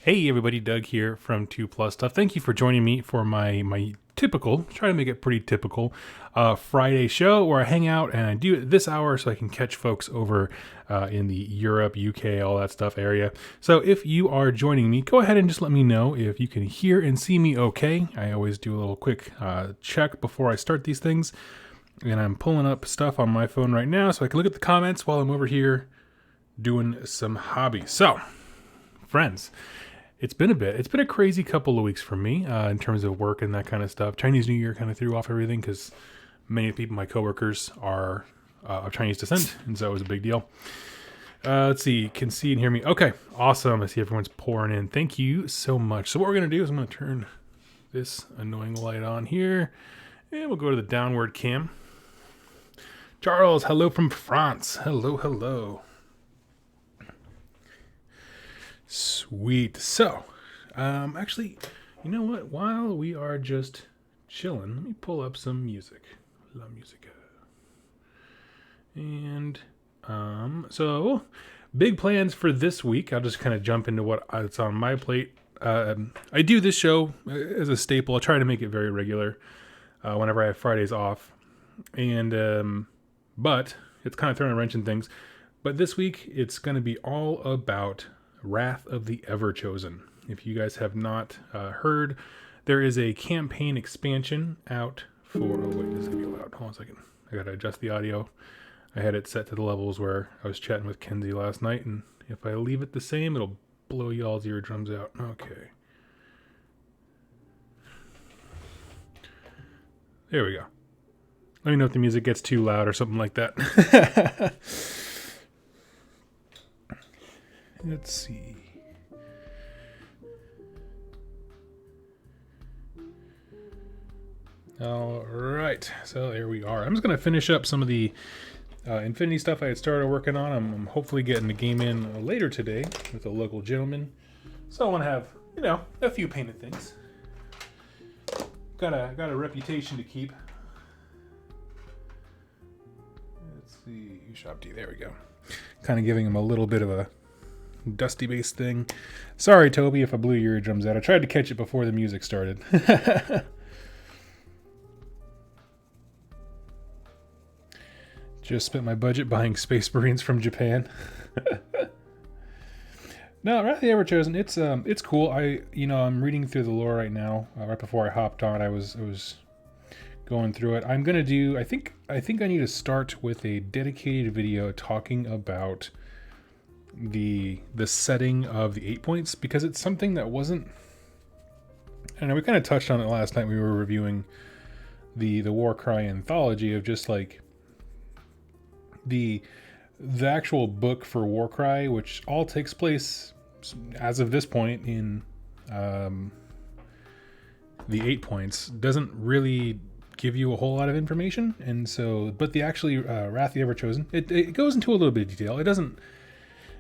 Hey everybody, Doug here from 2 Plus Stuff. Thank you for joining me for my typical, try to make it pretty typical, Friday show where I hang out and I do it this hour so I can catch folks over in the Europe, UK, all that stuff area. So if you are joining me, go ahead and just let me know if you can hear and see me okay. I always do a little quick check before I start these things. And I'm pulling up stuff on my phone right now so I can look at the comments while I'm over here doing some hobbies. So, friends, it's been a bit. It's been a crazy couple of weeks for me in terms of work and that kind of stuff. Chinese New Year kind of threw off everything because many people, my coworkers, are of Chinese descent, and so it was a big deal. Let's see. Can see and hear me. Okay, awesome. I see everyone's pouring in. Thank you so much. So what we're going to do is I'm going to turn this annoying light on here, and we'll go to the downward cam. Charles, hello from France. Hello, hello. Sweet. So, actually, you know what? While we are just chilling, let me pull up some music. La musica. And, so, big plans for this week. I'll just kind of jump into what's on my plate. I do this show as a staple. I'll try to make it very regular whenever I have Fridays off. And, but it's kind of throwing a wrench in things. But this week, it's going to be all about Wrath of the Everchosen. If you guys have not heard, there is a campaign expansion out for... Oh, wait, this is going to be loud. Hold on a second. I got to adjust the audio. I had it set to the levels where I was chatting with Kenzie last night, and if I leave it the same, it'll blow y'all's eardrums out. Okay. There we go. Let me know if the music gets too loud or something like that. Let's see. All right, so there we are. I'm just going to finish up some of the Infinity stuff I had started working on. I'm hopefully getting the game in later today with a local gentleman. So I want to have, a few painted things. Got a reputation to keep. Let's see, Shop D, there we go. Kind of giving him a little bit of a dusty bass thing. Sorry, Toby, if I blew your eardrums out. I tried to catch it before the music started. Just spent my budget buying Space Marines from Japan. No, Wrath of the Everchosen, it's cool. I'm reading through the lore right now. Right before I hopped on, I was going through it. I'm gonna do. I think I need to start with a dedicated video talking about the setting of the 8 points, because it's something that wasn't... I know we kind of touched on it last night. We were reviewing the Warcry anthology of just like the actual book for Warcry, which all takes place as of this point in the 8 points, doesn't really give you a whole lot of information. And so, but the actually Wrath of the Everchosen, it goes into a little bit of detail. It doesn't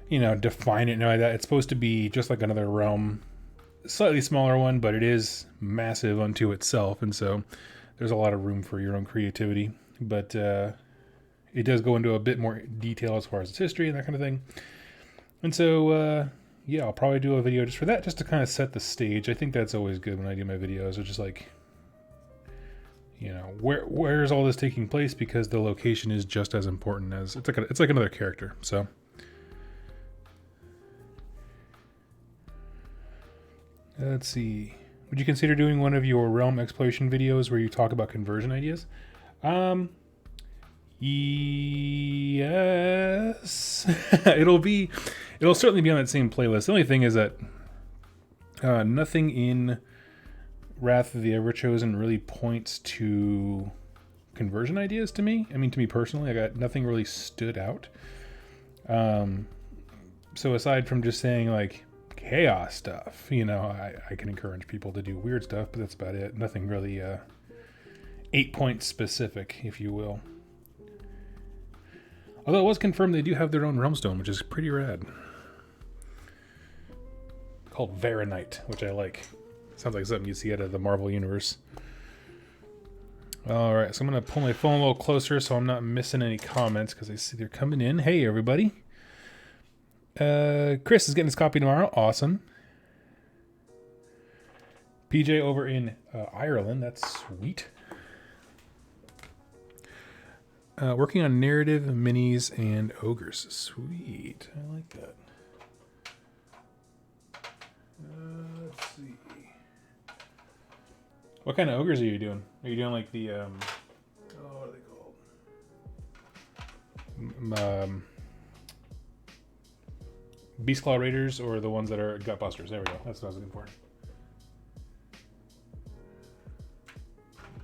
define it like that. It's supposed to be just like another realm, slightly smaller one, but it is massive unto itself, and so there's a lot of room for your own creativity. But it does go into a bit more detail as far as its history and that kind of thing. And so, yeah, I'll probably do a video just for that, just to kind of set the stage. I think that's always good when I do my videos. It's just like, where is all this taking place? Because the location is just as important as it's like another character. So. Let's see. Would you consider doing one of your realm exploration videos where you talk about conversion ideas? Yes. It'll certainly be on that same playlist. The only thing is that nothing in Wrath of the Everchosen really points to conversion ideas to me. I mean, to me personally, nothing really stood out. So aside from just saying like chaos stuff, I can encourage people to do weird stuff, but that's about it. Nothing really 8 point specific, if you will. Although it was confirmed they do have their own realmstone, which is pretty rad. Called Varanite, which I like. Sounds like something you see out of the Marvel Universe. Alright, so I'm going to pull my phone a little closer so I'm not missing any comments, because I see they're coming in. Hey, everybody. Chris is getting his copy tomorrow. Awesome. PJ over in Ireland. That's sweet. Working on narrative, minis, and ogres. Sweet. I like that. Let's see. What kind of ogres are you doing? Are you doing like the what are they called? Beastclaw Raiders, or the ones that are Gutbusters? There we go. That's what I was looking for.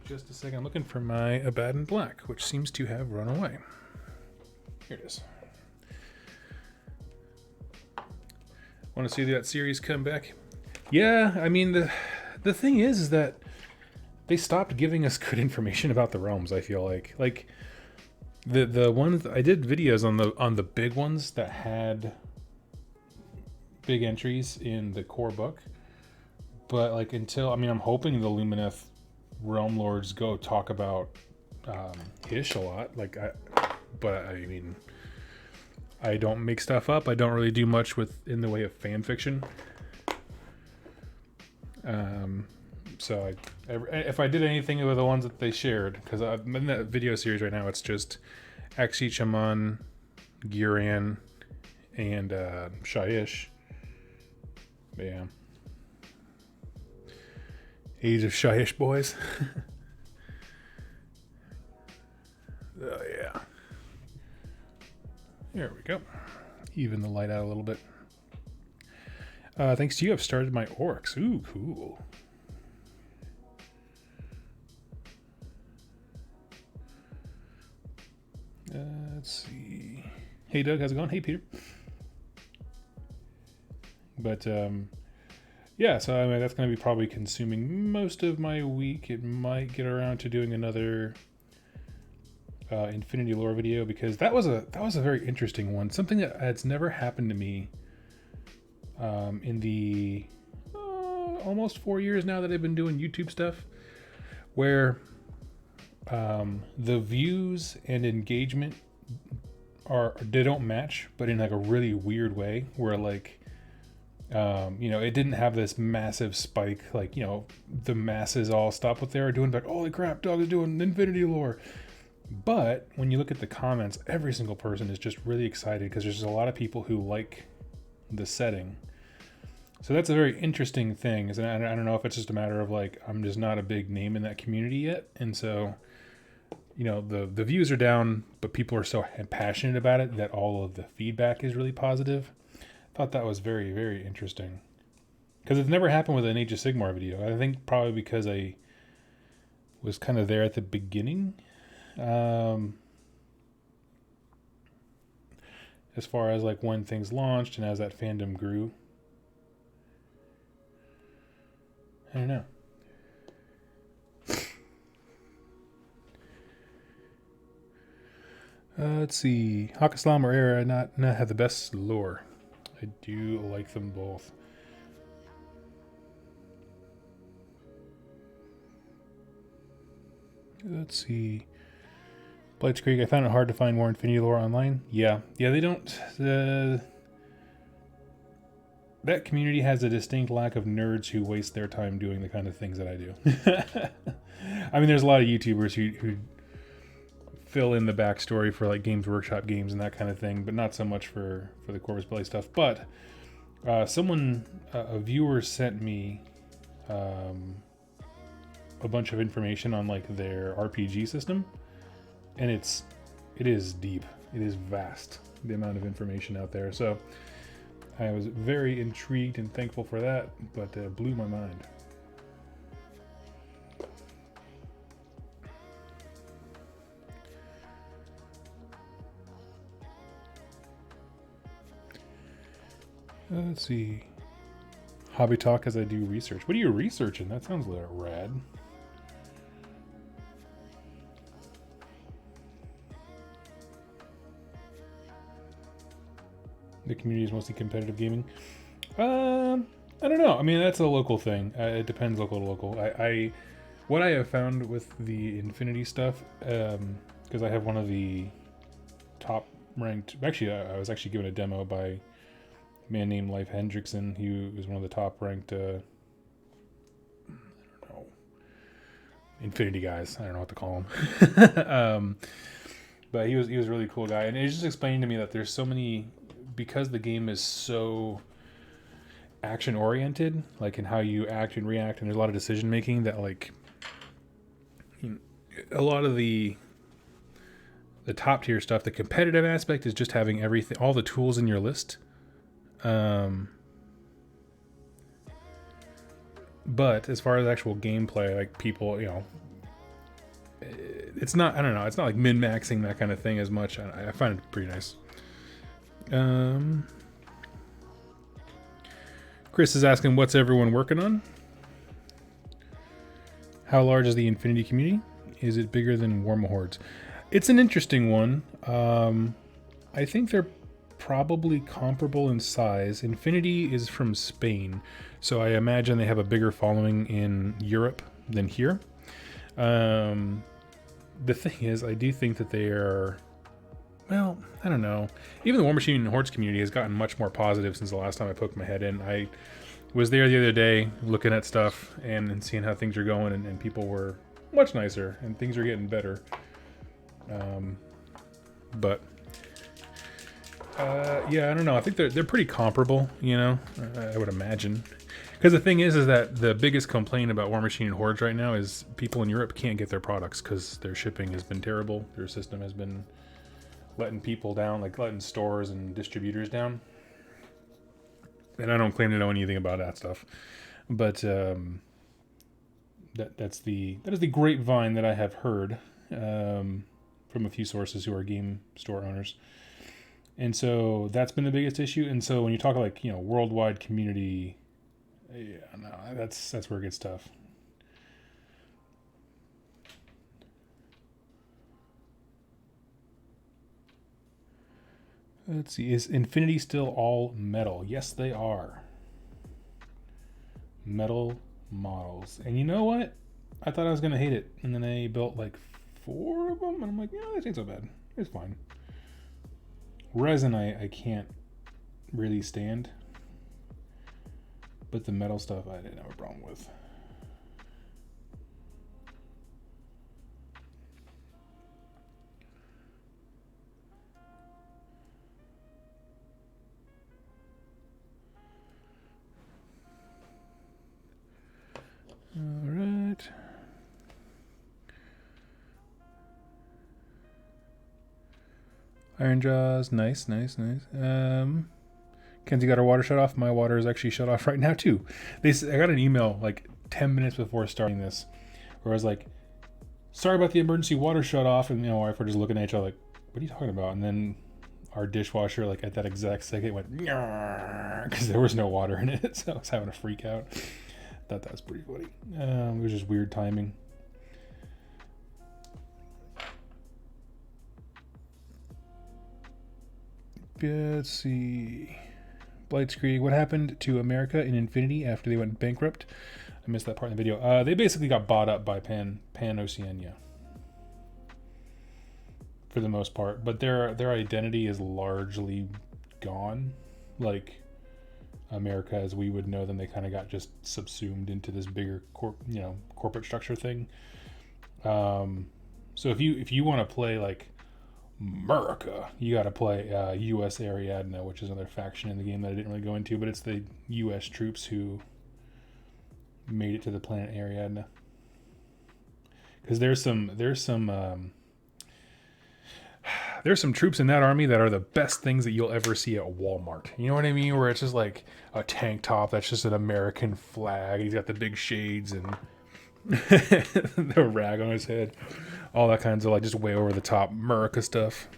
Just a second. I'm looking for my Abaddon Black, which seems to have run away. Here it is. Want to see that series come back? Yeah, I mean, the thing is that they stopped giving us good information about the realms, I feel like. Like, the ones... I did videos on the big ones that had big entries in the core book. But, like, until... I mean, I'm hoping the Lumineth Realm Lords go talk about Ish a lot. Like, but I mean, I don't make stuff up. I don't really do much in the way of fan fiction. So if I did anything with the ones that they shared, because I'm in that video series right now, it's just Axi Chaman, Giran, and Shaiish. But yeah. Age of Shaiish boys. Oh, yeah. There we go. Even the light out a little bit. Thanks to you, I've started my orcs. Ooh, cool. Let's see. Hey, Doug, how's it going? Hey, Peter. But, yeah, so I mean, that's going to be probably consuming most of my week. It might get around to doing another Infinity Lore video, because that was a very interesting one. Something that has never happened to me in the almost 4 years now that I've been doing YouTube stuff, where the views and engagement they don't match, but in like a really weird way, where like it didn't have this massive spike, like, the masses all stop what they were doing, like, holy crap, Doug is doing Infinity Lore. But when you look at the comments, every single person is just really excited, because there's just a lot of people who like the setting. So that's a very interesting thing. And I don't know if it's just a matter of like, I'm just not a big name in that community yet. And so, the views are down, but people are so passionate about it that all of the feedback is really positive. Thought that was very, very interesting, because it's never happened with an Age of Sigmar video. I think probably because I was kind of there at the beginning, as far as like when things launched and as that fandom grew. I don't know. Let's see. Hakaslam or Era not have the best lore. I do like them both. Let's see. Blight's Creek, I found it hard to find more Infinity Lore online. Yeah, they don't... that community has a distinct lack of nerds who waste their time doing the kind of things that I do. I mean, there's a lot of YouTubers who fill in the backstory for like Games Workshop games and that kind of thing, but not so much for the Corvus Belli stuff. But a viewer sent me a bunch of information on like their RPG system, and it is deep. It is vast, the amount of information out there. So I was very intrigued and thankful for that, but blew my mind. Let's see. Hobby talk as I do research. What are you researching? That sounds a little rad. The community is mostly competitive gaming. I don't know. I mean, that's a local thing. It depends local to local. What I have found with the Infinity stuff, because I have one of the top ranked. Actually, I was actually given a demo by a man named Leif Hendrickson. He was one of the top ranked Infinity guys. I don't know what to call them. But he was a really cool guy, and he was just explaining to me that there's so many, because the game is so action oriented, like in how you act and react, and there's a lot of decision making, that like a lot of the top tier stuff, the competitive aspect is just having everything, all the tools in your list. But as far as actual gameplay, like people, it's not, I don't know, it's not like min-maxing that kind of thing as much. I find it pretty nice. Chris is asking, what's everyone working on? How large is the Infinity community? Is it bigger than War Hordes? It's an interesting one. I think they're probably comparable in size. Infinity is from Spain, so I imagine they have a bigger following in Europe than here. The thing is, I do think that they are, well, I don't know. Even the War Machine and Hordes community has gotten much more positive since the last time I poked my head in. I was there the other day looking at stuff and seeing how things are going, and people were much nicer and things are getting better. Yeah, I don't know. I think they're pretty comparable, I would imagine. Because the thing is that the biggest complaint about War Machine and Hordes right now is people in Europe can't get their products because their shipping has been terrible. Their system has been letting people down, like letting stores and distributors down. And I don't claim to know anything about that stuff, but that is the grapevine that I have heard from a few sources who are game store owners. And so that's been the biggest issue. And so when you talk like, worldwide community, yeah, no, that's where it gets tough. Let's see, is Infinity still all metal? Yes, they are. Metal models. And you know what? I thought I was going to hate it. And then I built like 4 of them. And I'm like, yeah, that ain't so bad. It's fine. Resin, I can't really stand. But the metal stuff, I didn't have a problem with. All right. Iron Jaws, nice. Kenzie got her water shut off. My water is actually shut off right now too. I got an email like 10 minutes before starting this, where I was like, "Sorry about the emergency water shut off," and my wife were just looking at each other like, "What are you talking about?" And then our dishwasher, like at that exact second, went because there was no water in it, so I was having a freak out. Thought that was pretty funny. It was just weird timing. Let's see. Blitzkrieg. What happened to America in Infinity after they went bankrupt? I missed that part in the video. They basically got bought up by Pan Oceania for the most part, but their identity is largely gone. Like America, as we would know them, they kind of got just subsumed into this bigger corporate structure thing. So if you want to play like America, you got to play U.S. Ariadne, which is another faction in the game that I didn't really go into, but it's the U.S. troops who made it to the planet Ariadne. Because there's some troops in that army that are the best things that you'll ever see at Walmart. You know what I mean? Where it's just like a tank top that's just an American flag. He's got the big shades and the rag on his head. All that kinds of like just way over the top America stuff.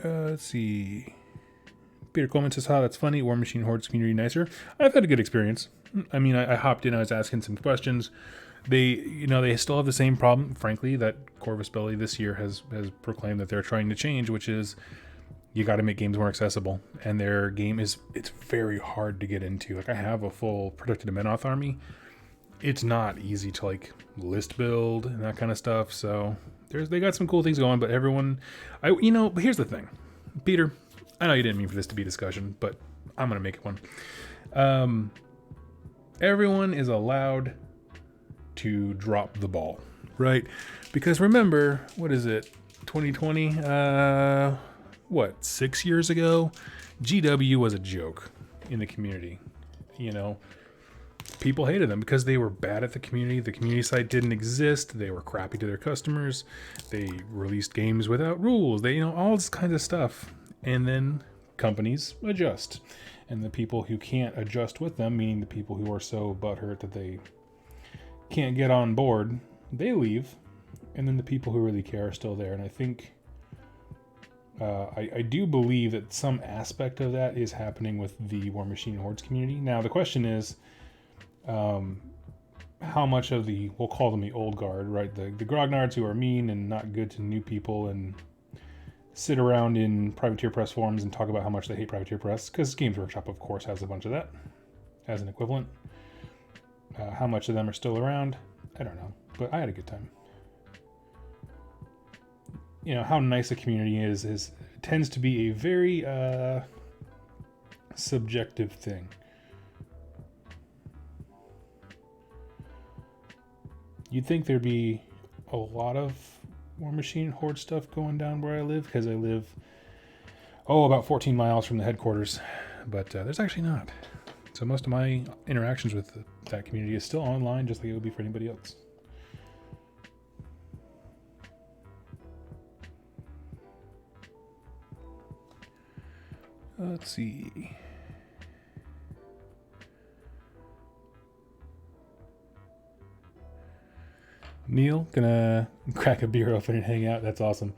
Let's see. Peter Coleman says, "That's funny. War Machine Hordes community nicer." I've had a good experience. I mean, I hopped in. I was asking some questions. They still have the same problem, frankly, that Corvus Belli this year has proclaimed that they're trying to change, which is you got to make games more accessible. And their game it's very hard to get into. Like I have a full Protected Menoth army. It's not easy to like list build and that kind of stuff. So they got some cool things going, but everyone, but here's the thing, Peter, I know you didn't mean for this to be a discussion, but I'm going to make it one. everyone is allowed to drop the ball, right? Because remember, what is it, 2020? 6 years ago? GW was a joke in the community. You know, people hated them because they were bad at the community. The community site didn't exist. They were crappy to their customers. They released games without rules. They, all this kind of stuff. And then companies adjust. And the people who can't adjust with them, meaning the people who are so butthurt that they can't get on board, they leave. And then the people who really care are still there. And I think, I do believe that some aspect of that is happening with the War Machine Hordes community. Now, the question is, how much of the, we'll call them the old guard, right? The grognards who are mean and not good to new people and sit around in Privateer Press forums and talk about how much they hate Privateer Press, because Games Workshop, of course, has a bunch of that as an equivalent. How much of them are still around? I don't know, but I had a good time. How nice a community is tends to be a very subjective thing. You'd think there'd be a lot of War Machine Horde stuff going down where I live, because I live, about 14 miles from the headquarters, but there's actually not. So most of my interactions with that community is still online, just like it would be for anybody else. Let's see. Neil, gonna crack a beer open and hang out. That's awesome.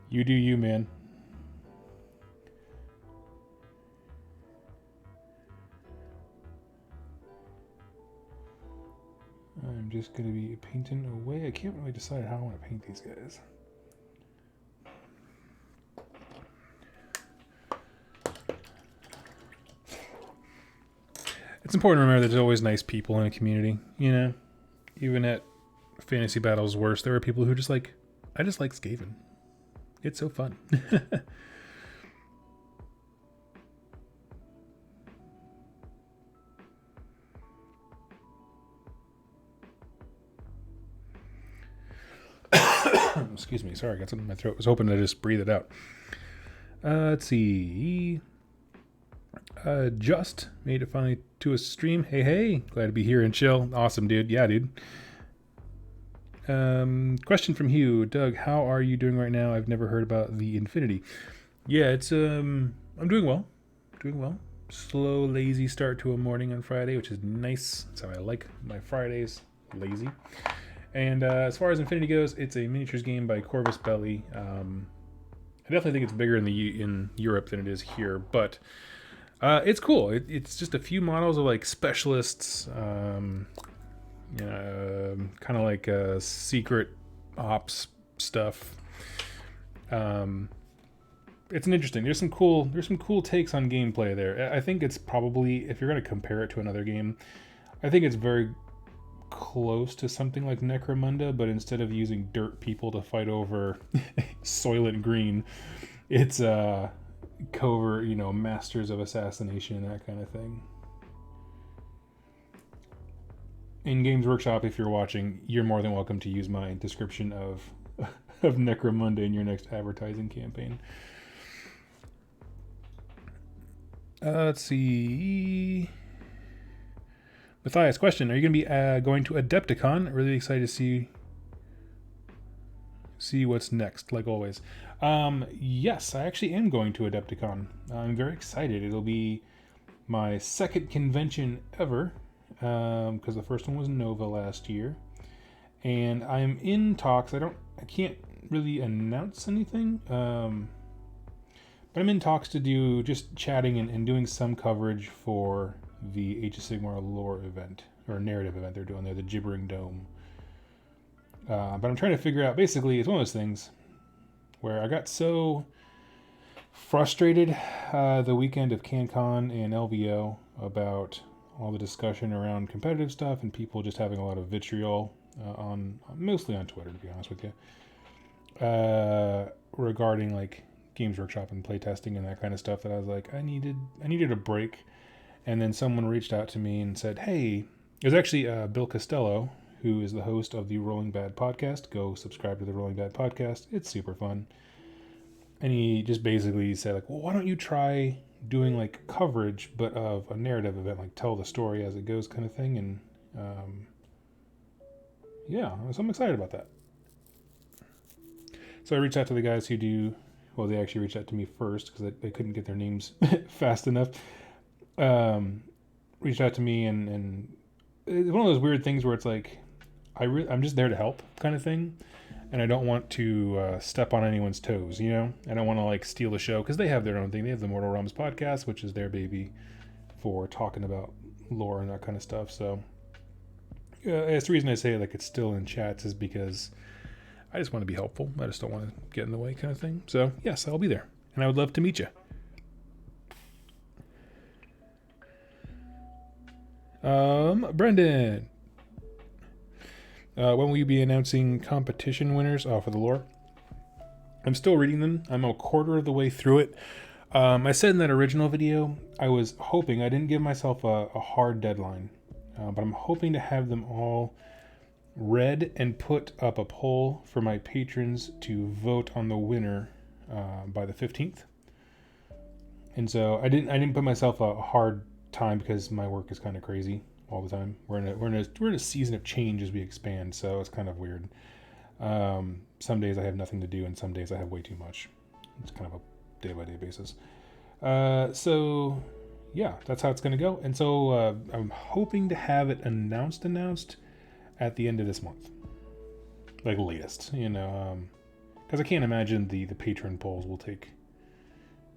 You do you, man. I'm just gonna be painting away. I can't really decide how I want to paint these guys. It's important to remember that there's always nice people in a community, even at Fantasy Battle's worst, there are people who just like, I just like Skaven. It's so fun. Excuse me, sorry, I got something in my throat. I was hoping to just breathe it out. Let's see. Just made it finally to a stream. Hey, glad to be here and chill. Awesome, dude. Yeah, dude. Question from Hugh. Doug, how are you doing right now? I've never heard about the Infinity. Yeah, it's I'm doing well. Slow, lazy start to a morning on Friday, which is nice. That's how I like my Fridays, lazy. And as far as Infinity goes, it's a miniatures game by Corvus Belli. I definitely think it's bigger in Europe than it is here, but it's cool. It's just a few models of like specialists. Kind of like secret ops stuff. It's an interesting. There's some cool takes on gameplay there. I think it's probably, if you're going to compare it to another game, I think it's very close to something like Necromunda, but instead of using dirt people to fight over Soylent Green, it's covert, masters of assassination, that kind of thing. In Games Workshop, if you're watching, you're more than welcome to use my description of Necromunda in your next advertising campaign. Let's see. Matthias, question: are you going to be going to Adepticon? Really excited to see what's next, like always. Yes, I actually am going to Adepticon. I'm very excited. It'll be my second convention ever. Because the first one was Nova last year, and I'm in talks. I can't really announce anything, but I'm in talks to do just chatting and doing some coverage for the Age of Sigmar lore event, or narrative event they're doing there, the Gibbering Dome. But I'm trying to figure out, basically, it's one of those things where I got so frustrated the weekend of CanCon and LVO about all the discussion around competitive stuff and people just having a lot of vitriol mostly on Twitter, to be honest with you, regarding like Games Workshop and playtesting and that kind of stuff, that I was like, I needed a break. And then someone reached out to me and said, hey, it was actually Bill Costello, who is the host of the Rolling Bad podcast. Go subscribe to the Rolling Bad podcast. It's super fun. And he just basically said, like, well, why don't you try doing like coverage, but of a narrative event, like tell the story as it goes kind of thing. And yeah, so I'm excited about that. So I reached out to the guys who do, well, they actually reached out to me first because they couldn't get their names fast enough. Reached out to me, and it's one of those weird things where it's like, I'm just there to help kind of thing. And I don't want to step on anyone's toes, you know? I don't want to like steal the show because they have their own thing. They have the Mortal Realms podcast, which is their baby for talking about lore and that kind of stuff. So it's the reason I say like it's still in chats is because I just want to be helpful. I just don't want to get in the way kind of thing. So yes, I'll be there. And I would love to meet you. Brendan. When will you be announcing competition winners for the lore? I'm still reading them. I'm a quarter of the way through it. I said in that original video, I was hoping, I didn't give myself a hard deadline, but I'm hoping to have them all read and put up a poll for my patrons to vote on the winner by the 15th. And so I didn't put myself a hard time because my work is kind of crazy all the time. We're in a season of change as we expand, so it's kind of weird. Some days I have nothing to do, and some days I have way too much. It's kind of a day-by-day basis. So yeah, that's how it's going to go. And so I'm hoping to have it announced at the end of this month, like latest, you know, because I can't imagine the patron polls will take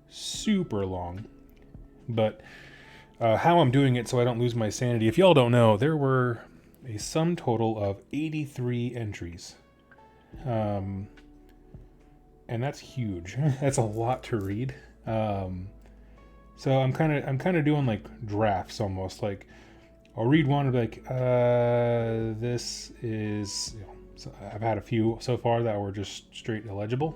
super long, but how I'm doing it so I don't lose my sanity. If y'all don't know, there were a sum total of 83 entries. And that's huge. That's a lot to read. So I'm kind of doing like drafts almost. Like I'll read one and be like, this is, you know, so I've had a few so far that were just straight illegible.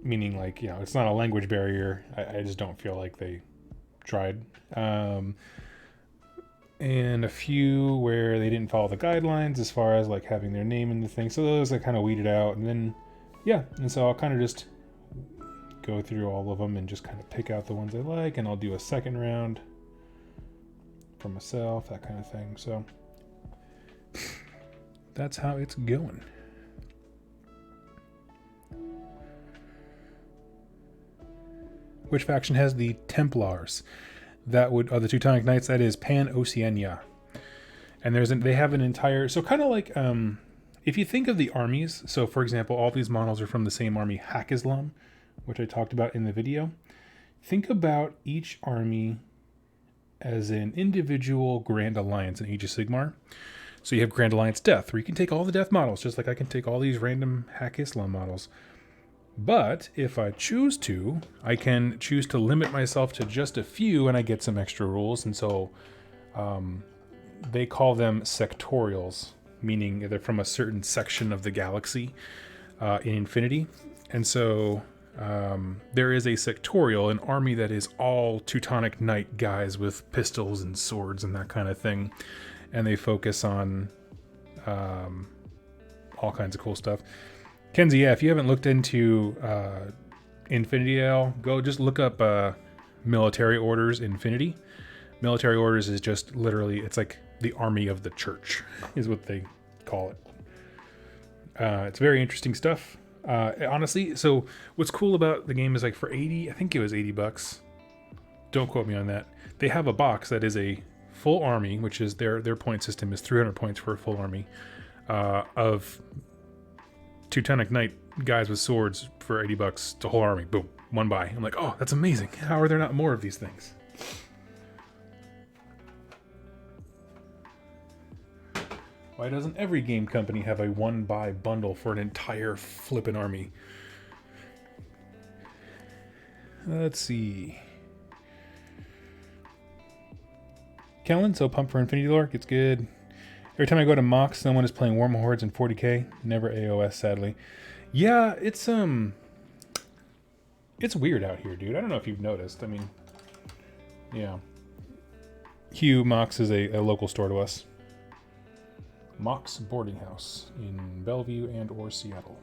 Meaning like, you know, it's not a language barrier. I just don't feel like they tried. And a few where they didn't follow the guidelines as far as like having their name in the thing. So those I kind of weeded out. And then, yeah. And so I'll kind of just go through all of them and just kind of pick out the ones I like. And I'll do a second round for myself, that kind of thing. So that's how it's going. Which faction has the Templars? That would the Teutonic Knights. That is Pan Oceania, and they have an entire. So kind of like if you think of the armies. So for example, all these models are from the same army, Hak Islam, which I talked about in the video. Think about each army as an individual Grand Alliance in Age of Sigmar. So you have Grand Alliance Death, where you can take all the Death models, just like I can take all these random Hak Islam models. But if I choose to, I can choose to limit myself to just a few, and I get some extra rules. And so they call them sectorials, meaning they're from a certain section of the galaxy in Infinity. And so there is a sectorial, an army that is all Teutonic Knight guys with pistols and swords and that kind of thing. And they focus on all kinds of cool stuff. Kenzie, yeah, if you haven't looked into Infinity at all, go just look up Military Orders Infinity. Military Orders is just literally, it's like the army of the church is what they call it. It's very interesting stuff. Honestly, so what's cool about the game is like for 80, I think it was $80. Don't quote me on that. They have a box that is a full army, which is their point system is 300 points for a full army of Teutonic Knight guys with swords for $80. The whole army, boom, one buy. I'm like, oh, that's amazing. How are there not more of these things? Why doesn't every game company have a one buy bundle for an entire flippin' army? Let's see. Kellen, so pumped for Infinity Lore. It's good. Every time I go to Mox, someone is playing Warm Hordes in 40k. Never AOS, sadly. Yeah, it's weird out here, dude. I don't know if you've noticed. I mean, Yeah. Hugh Mox is a local store to us. Mox Boarding House in Bellevue and or Seattle.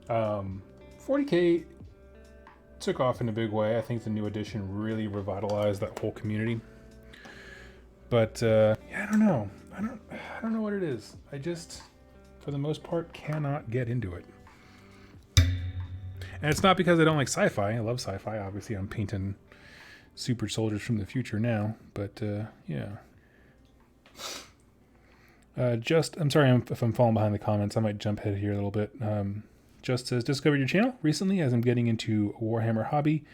40K took off in a big way. I think the new edition really revitalized that whole community. But yeah, I don't know. I don't know what it is. I just, for the most part, cannot get into it. And it's not because I don't like sci-fi. I love sci-fi. Obviously, I'm painting super soldiers from the future now. But yeah. I'm sorry if I'm falling behind the comments. I might jump ahead here a little bit. Just says, discovered your channel recently as I'm getting into Warhammer hobby,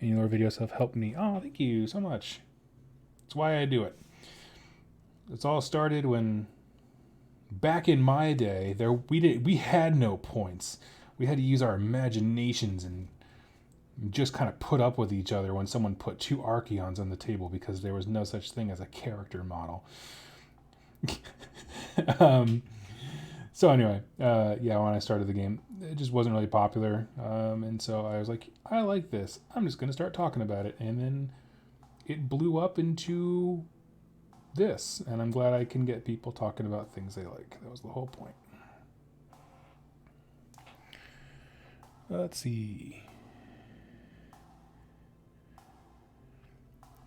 and your videos have helped me. Oh, thank you so much. That's why I do it. It's all started when, back in my day, we had no points. We had to use our imaginations and just kind of put up with each other when someone put 2 Archeons on the table because there was no such thing as a character model. So anyway, yeah, when I started the game, it just wasn't really popular. And so I was like, I like this. I'm just going to start talking about it. And then it blew up into this. And I'm glad I can get people talking about things they like. That was the whole point. Let's see.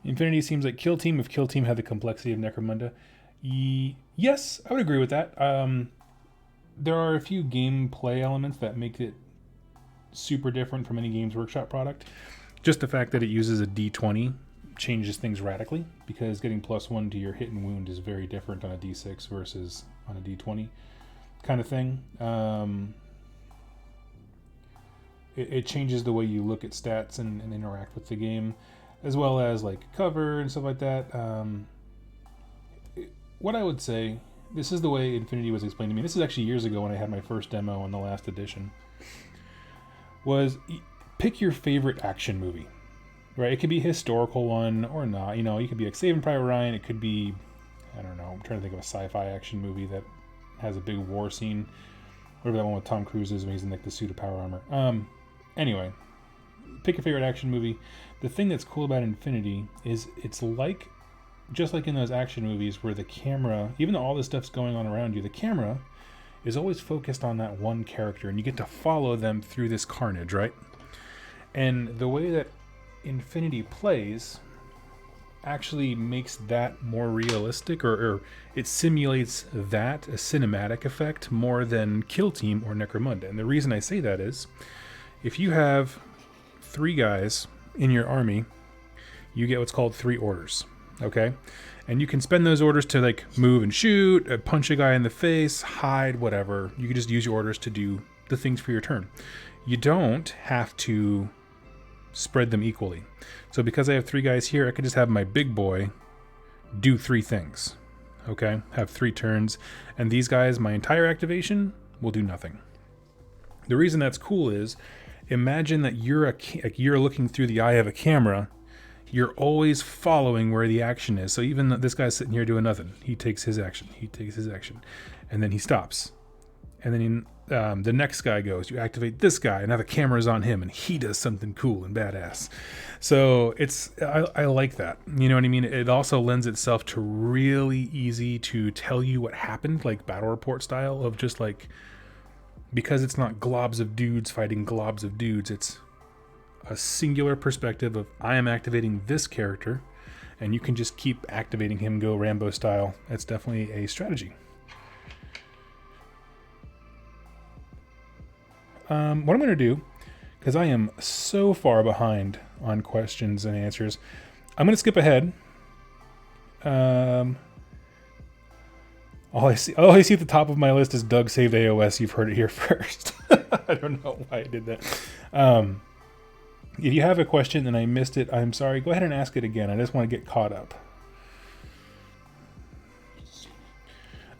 Infinity seems like Kill Team if Kill Team had the complexity of Necromunda. Yes, I would agree with that. There are a few gameplay elements that make it super different from any Games Workshop product. Just the fact that it uses a D20 changes things radically, because getting +1 to your hit and wound is very different on a D6 versus on a D20 kind of thing. It changes the way you look at stats and interact with the game, as well as like cover and stuff like that. What I would say, this is the way Infinity was explained to me. This is actually years ago when I had my first demo on the last edition. Was pick your favorite action movie, right? It could be a historical one or not. You know, you could be like Saving Private Ryan. It could be, I don't know, I'm trying to think of a sci-fi action movie that has a big war scene. Whatever that one with Tom Cruise is when he's in like the suit of power armor. Anyway, pick your favorite action movie. The thing that's cool about Infinity is it's like, just like in those action movies where the camera, even though all this stuff's going on around you, the camera is always focused on that one character and you get to follow them through this carnage, right? And the way that Infinity plays actually makes that more realistic, or it simulates that, a cinematic effect, more than Kill Team or Necromunda. And the reason I say that is, if you have 3 guys in your army, you get what's called 3 orders. Okay, and you can spend those orders to like move and shoot, punch a guy in the face, hide, whatever. You can just use your orders to do the things for your turn. You don't have to spread them equally. So because I have 3 guys here, I could just have my big boy do 3 things. Okay, have 3 turns, and these guys, my entire activation will do nothing. The reason that's cool is, imagine that you're looking through the eye of a camera. You're always following where the action is. So even this guy's sitting here doing nothing. He takes his action. He takes his action. And then he stops. And then the next guy goes. You activate this guy. And now the camera's on him. And he does something cool and badass. So I like that. You know what I mean? It also lends itself to really easy to tell you what happened. Like battle report style of just like, because it's not globs of dudes fighting globs of dudes. It's a singular perspective of, I am activating this character, and you can just keep activating him, go Rambo style. That's definitely a strategy. What I'm going to do, because I am so far behind on questions and answers, I'm going to skip ahead. All I see at the top of my list is Doug saved AOS. You've heard it here first. I don't know why I did that. If you have a question and I missed it, I'm sorry. Go ahead and ask it again. I just want to get caught up.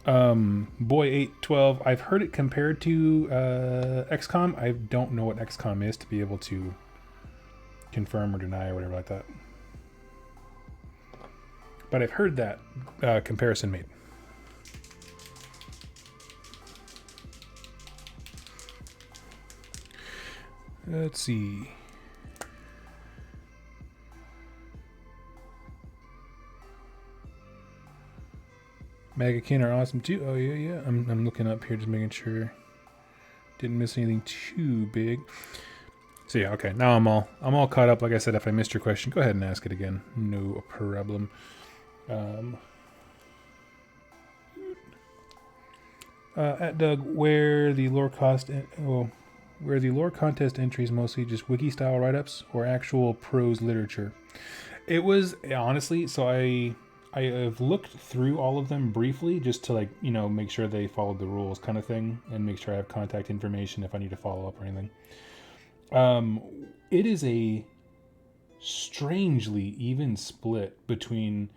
Boy812, I've heard it compared to XCOM. I don't know what XCOM is to be able to confirm or deny or whatever like that. But I've heard that comparison made. Let's see. Magakin are awesome too. Oh yeah. I'm looking up here, just making sure didn't miss anything too big. So yeah, okay. Now I'm all caught up. Like I said, if I missed your question, go ahead and ask it again. No problem. At Doug, where the lore contest entries mostly just wiki style write ups or actual prose literature? It was honestly, so I have looked through all of them briefly just to make sure they followed the rules kind of thing and make sure I have contact information if I need to follow up or anything. It is a strangely even split between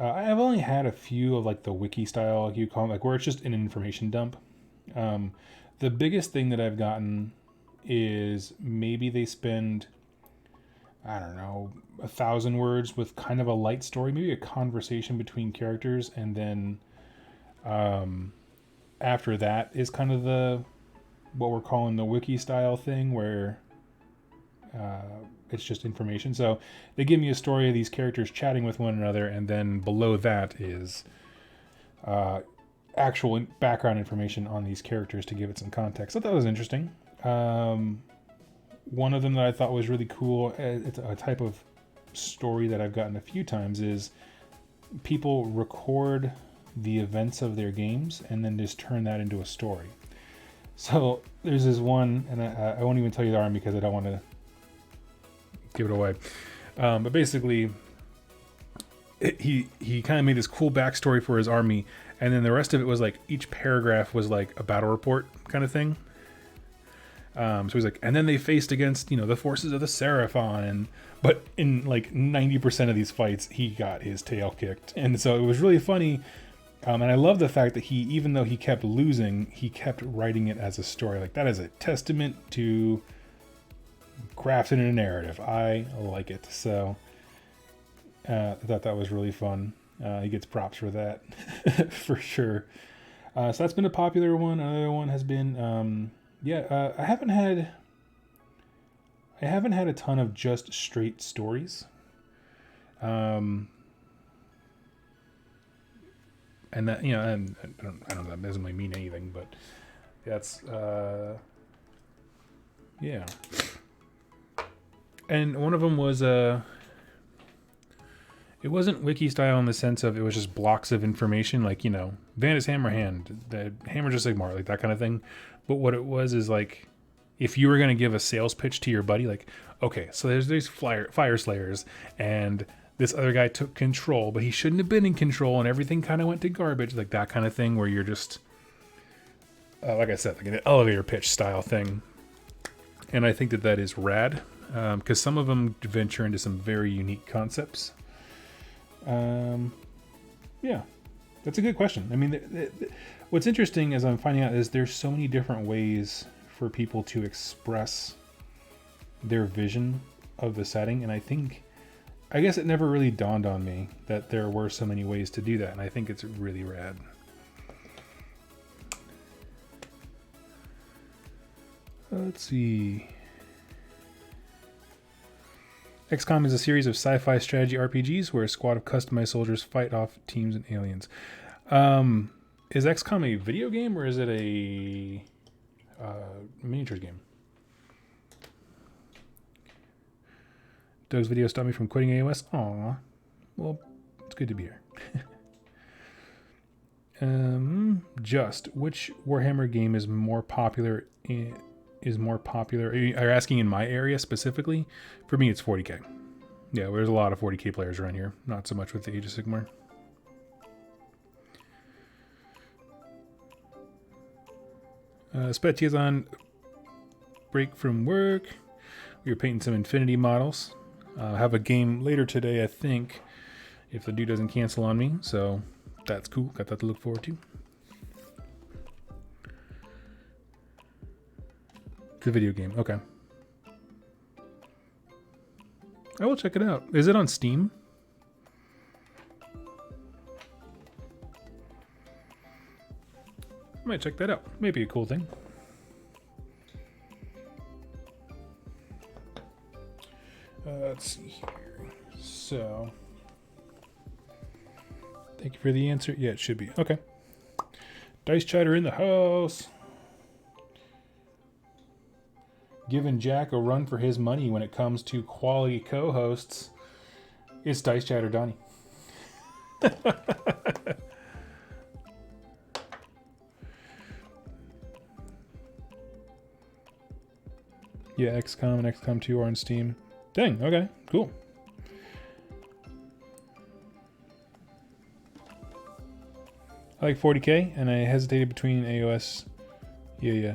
I've only had a few of the wiki style, like you call it, where it's just an information dump. The biggest thing that I've gotten is maybe they spend, I don't know, 1,000 words with kind of a light story, maybe a conversation between characters, and then after that is kind of what we're calling the wiki style thing, where it's just information. So they give me a story of these characters chatting with one another, and then below that is actual background information on these characters to give it some context. So that was interesting. One of them that I thought was really cool, it's a type of story that I've gotten a few times, is people record the events of their games and then just turn that into a story. So there's this one, and I won't even tell you the arm because I don't want to give it away. But basically, he kind of made this cool backstory for his army, and then the rest of it was each paragraph was like a battle report kind of thing. So he's like, and then they faced against the forces of the Seraphon, but in 90% of these fights he got his tail kicked, and so it was really funny. And I love the fact that even though he kept losing, he kept writing it as a story. That is a testament to crafting a narrative. I like it. So I thought that was really fun. He gets props for that for sure. So that's been a popular one. Another one has been I haven't had a ton of just straight stories. And that, and I don't know, that doesn't really mean anything, but that's yeah. And one of them was it wasn't wiki style in the sense of it was just blocks of information, Vanda's hammer hand, the hammer just Sigmar, that kind of thing. But what it was is if you were going to give a sales pitch to your buddy, okay, so there's these fire slayers, and this other guy took control, but he shouldn't have been in control, and everything kind of went to garbage, that kind of thing, where you're just, like I said, an elevator pitch style thing. And I think that is rad, because some of them venture into some very unique concepts. Yeah, that's a good question. I mean, what's interesting as I'm finding out is there's so many different ways for people to express their vision of the setting, and I guess it never really dawned on me that there were so many ways to do that, and I think it's really rad. Let's see. XCOM is a series of sci-fi strategy RPGs where a squad of customized soldiers fight off teams and aliens. Is XCOM a video game or is it a miniatures game? Doug's video stopped me from quitting AOS. Aw. Well, it's good to be here. Just which Warhammer game is more popular? Are you asking in my area specifically? For me, it's 40k. Yeah, there's a lot of 40k players around here. Not so much with the Age of Sigmar. Spetzia's on break from work. We were painting some Infinity models. Have a game later today, I think, if the dude doesn't cancel on me. So that's cool. Got that to look forward to. The video game. Okay. I will check it out. Is it on Steam? I might check that out. Maybe a cool thing. Let's see here. So, Thank you for the answer. Yeah, it should be. Okay. Dice Chatter in the house. Giving Jack a run for his money when it comes to quality co-hosts. It's Dice Chatter Donnie. Yeah, XCOM and XCOM 2 are on Steam. Dang, okay, cool. I like 40k, and I hesitated between AOS. Yeah.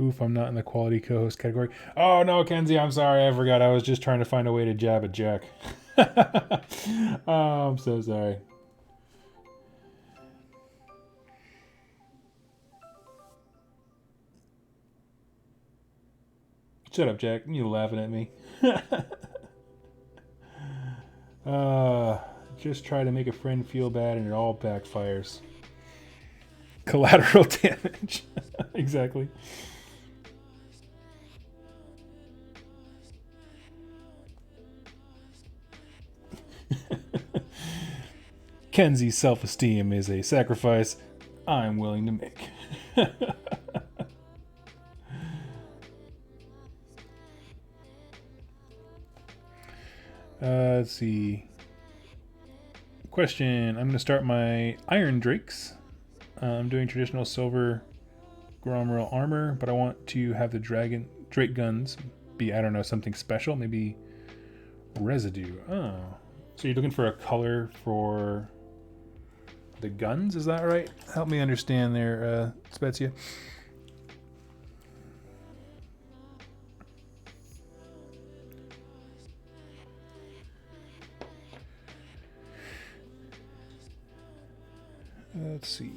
Oof, I'm not in the quality co-host category. Oh, no, Kenzie, I'm sorry. I forgot. I was just trying to find a way to jab at Jack. Oh, I'm so sorry. Shut up, Jack. You're laughing at me. Just try to make a friend feel bad and it all backfires. Collateral damage. Exactly. Kenzie's self-esteem is a sacrifice I'm willing to make. Let's see. Question. I'm going to start my Iron Drakes. I'm doing traditional silver Gromrel armor, but I want to have the Drake guns be, I don't know, something special. Maybe residue. Oh. So you're looking for a color for the guns? Is that right? Help me understand there, Spezia. Let's see.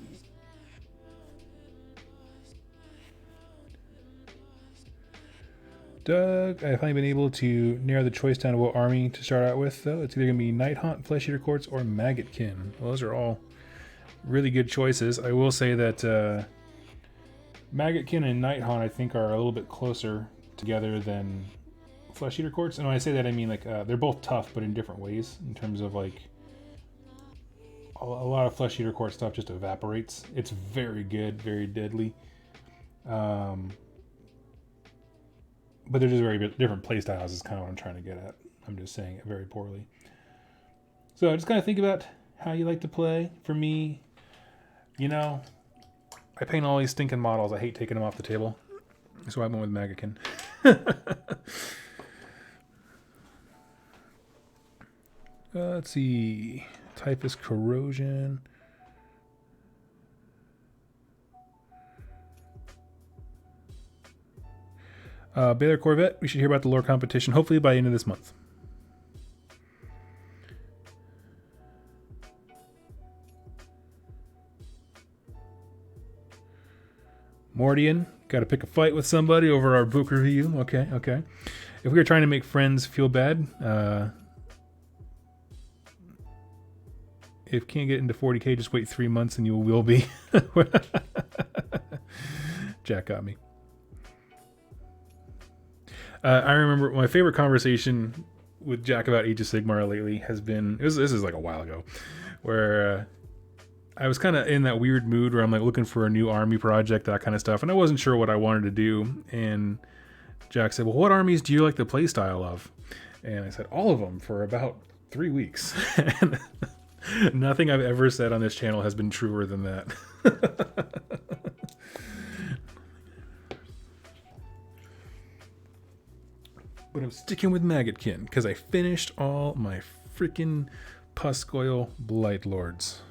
Doug, I've finally been able to narrow the choice down to what army to start out with, though. It's either going to be Nighthaunt, Flesh Eater Courts, or Maggotkin. Well, those are all really good choices. I will say that Maggotkin and Nighthaunt, I think, are a little bit closer together than Flesh Eater Courts. And when I say that, I mean, like, they're both tough, but in different ways, in terms of, like, a lot of Flesh Eater Court stuff just evaporates. It's very good, very deadly. But they're just very different play styles is kind of what I'm trying to get at. I'm just saying it very poorly. So just kind of think about how you like to play. For me, you know, I paint all these stinking models. I hate taking them off the table. So I went with Maggotkin. Let's see. Type is Corrosion. Baylor Corvette, we should hear about the lore competition hopefully by the end of this month. Mordian, got to pick a fight with somebody over our book review. Okay. If we were trying to make friends feel bad, if can't get into 40k, just wait 3 months and you will be. Jack got me. I remember my favorite conversation with Jack about Age of Sigmar lately has been, this is like a while ago, where I was kind of in that weird mood where I'm like looking for a new army project, that kind of stuff, and I wasn't sure what I wanted to do. And Jack said, well, what armies do you like the play style of? And I said, all of them for about 3 weeks. And nothing I've ever said on this channel has been truer than that. But I'm sticking with Maggotkin because I finished all my freaking Puscoil Blight Lords.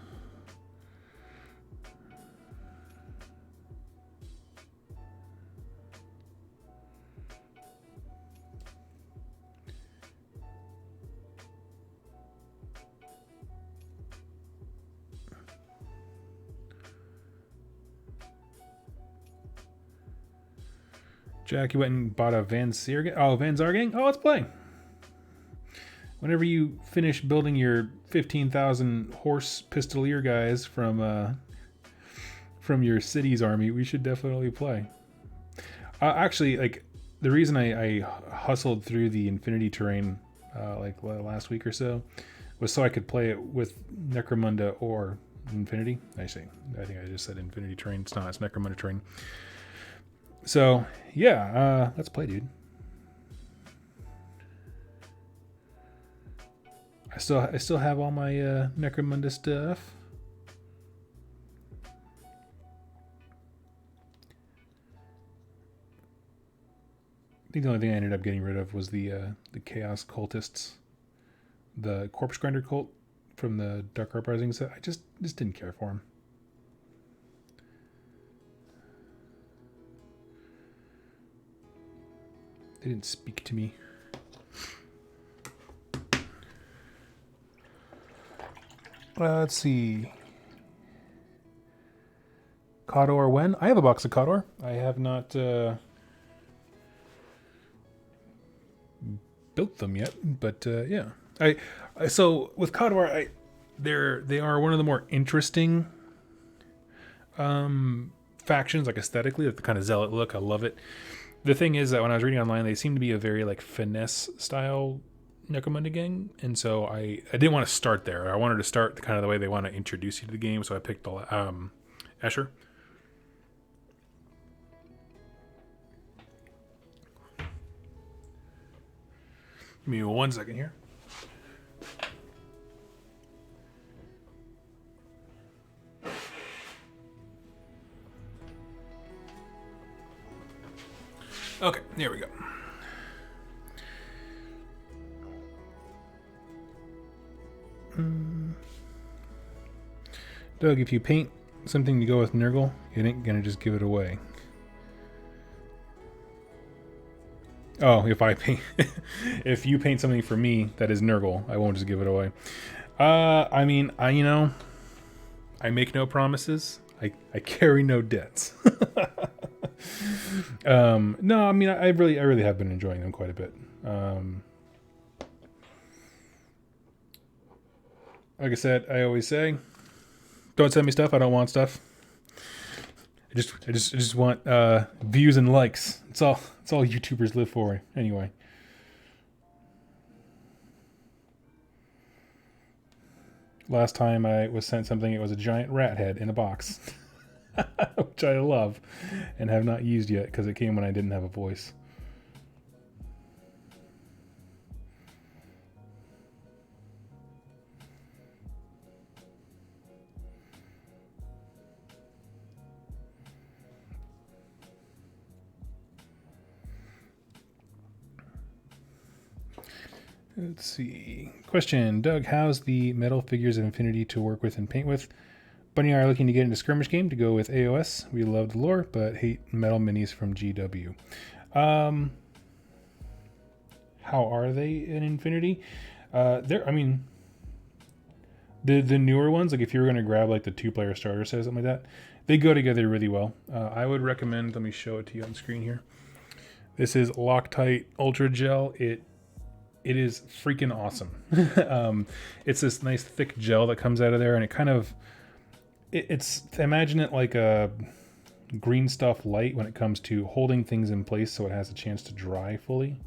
Jack, you went and bought a Van Zargang? Oh, let's play. Whenever you finish building your 15,000 horse pistolier guys from from your city's army, we should definitely play. Actually, like the reason I hustled through the Infinity terrain like last week or so was so I could play it with Necromunda or Infinity. I think I just said Infinity terrain. It's not. It's Necromunda terrain. So yeah, let's play, dude. I still have all my Necromunda stuff. I think the only thing I ended up getting rid of was the Chaos Cultists, the Corpse Grinder cult from the Dark Uprising set. I just didn't care for them. They didn't speak to me. Let's see. Khador when? I have a box of Khador. I have not built them yet, but yeah. So with Khador, they are one of the more interesting factions, like aesthetically, like the kind of zealot look. I love it. The thing is that when I was reading online, they seem to be a very like finesse style Necromunda gang, and so I didn't want to start there. I wanted to start kind of the way they want to introduce you to the game, so I picked Escher. Give me 1 second here. Okay, there we go. Doug, if you paint something to go with Nurgle, it ain't gonna just give it away. Oh, if I paint, if you paint something for me that is Nurgle, I won't just give it away. I mean, I make no promises. I carry no debts. No, I mean, I really have been enjoying them quite a bit. Like I said, I always say, don't send me stuff. I don't want stuff. I just want views and likes. It's all YouTubers live for anyway. Last time I was sent something, it was a giant rat head in a box, which I love and have not used yet because it came when I didn't have a voice. Let's see. Question. Doug, how's the metal figures of Infinity to work with and paint with? Bunny and I are looking to get into skirmish game to go with AOS. We love the lore, but hate metal minis from GW. How are they in Infinity? I mean, the newer ones, like if you were going to grab like the 2-player starter set or something like that, they go together really well. I would recommend, let me show it to you on screen here. This is Loctite Ultra Gel. It is freaking awesome. It's this nice thick gel that comes out of there, and it kind of, it's imagine it like a green stuff light when it comes to holding things in place so it has a chance to dry fully.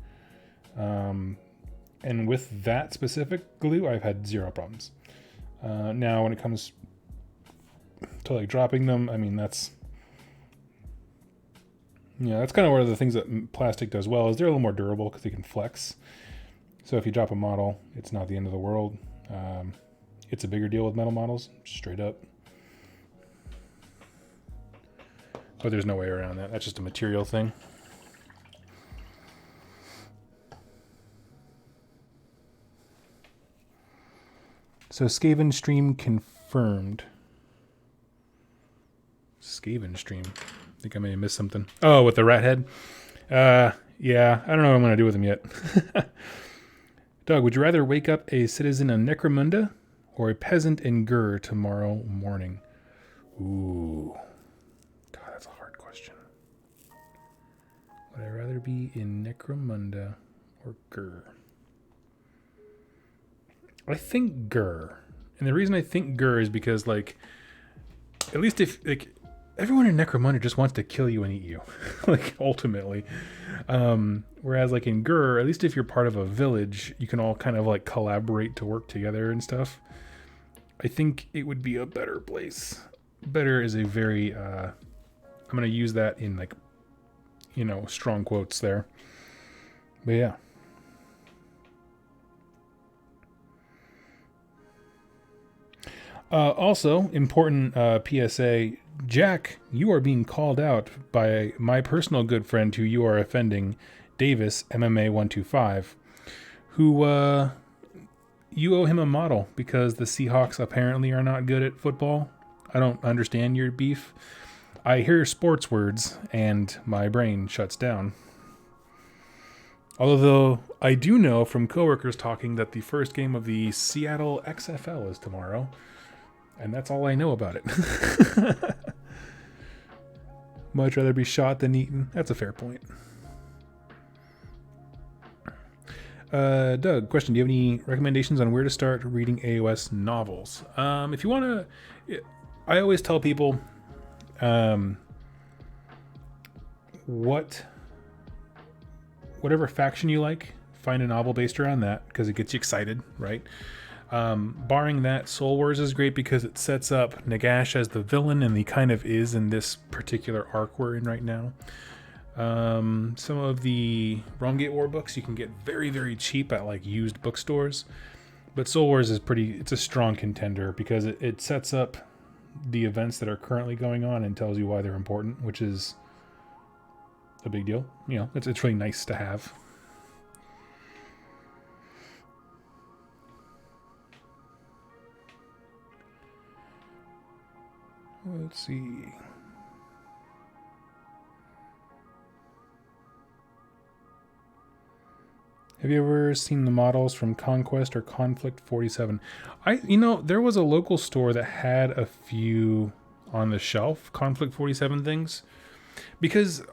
And with that specific glue, I've had zero problems. Now, when it comes to like dropping them, I mean, that's kind of one of the things that plastic does well, is they're a little more durable because they can flex. So if you drop a model, it's not the end of the world. It's a bigger deal with metal models, straight up. But there's no way around that. That's just a material thing. So Skaven stream confirmed. Skaven stream. I think I may have missed something. Oh, with the rat head? Yeah, I don't know what I'm going to do with him yet. Doug, would you rather wake up a citizen of Necromunda or a peasant in Gur tomorrow morning? Ooh. God, that's a hard question. Would I rather be in Necromunda or Gur? I think Gur. And the reason I think Gur is because, like, at least if, like, everyone in Necromunda just wants to kill you and eat you, like ultimately. Whereas like in Gur, at least if you're part of a village, you can all kind of like collaborate to work together and stuff. I think it would be a better place. Better is a very I'm gonna use that in like, strong quotes there. But yeah. Also, important PSA, Jack, you are being called out by my personal good friend who you are offending, Davis, MMA125, who you owe him a model because the Seahawks apparently are not good at football. I don't understand your beef. I hear sports words and my brain shuts down. Although I do know from coworkers talking that the first game of the Seattle XFL is tomorrow. And that's all I know about it. Much rather be shot than eaten. That's a fair point. Doug, question. Do you have any recommendations on where to start reading AOS novels? If you want to... I always tell people... whatever faction you like, find a novel based around that, because it gets you excited, right? Barring that, Soul Wars is great because it sets up Nagash as the villain, and he kind of is in this particular arc we're in right now. Some of the Realmgate War books you can get very, very cheap at like used bookstores, but Soul Wars is it's a strong contender because it sets up the events that are currently going on and tells you why they're important, which is a big deal. It's really nice to have. Let's see. Have you ever seen the models from Conquest or Conflict 47? There was a local store that had a few on the shelf, Conflict 47 things. Because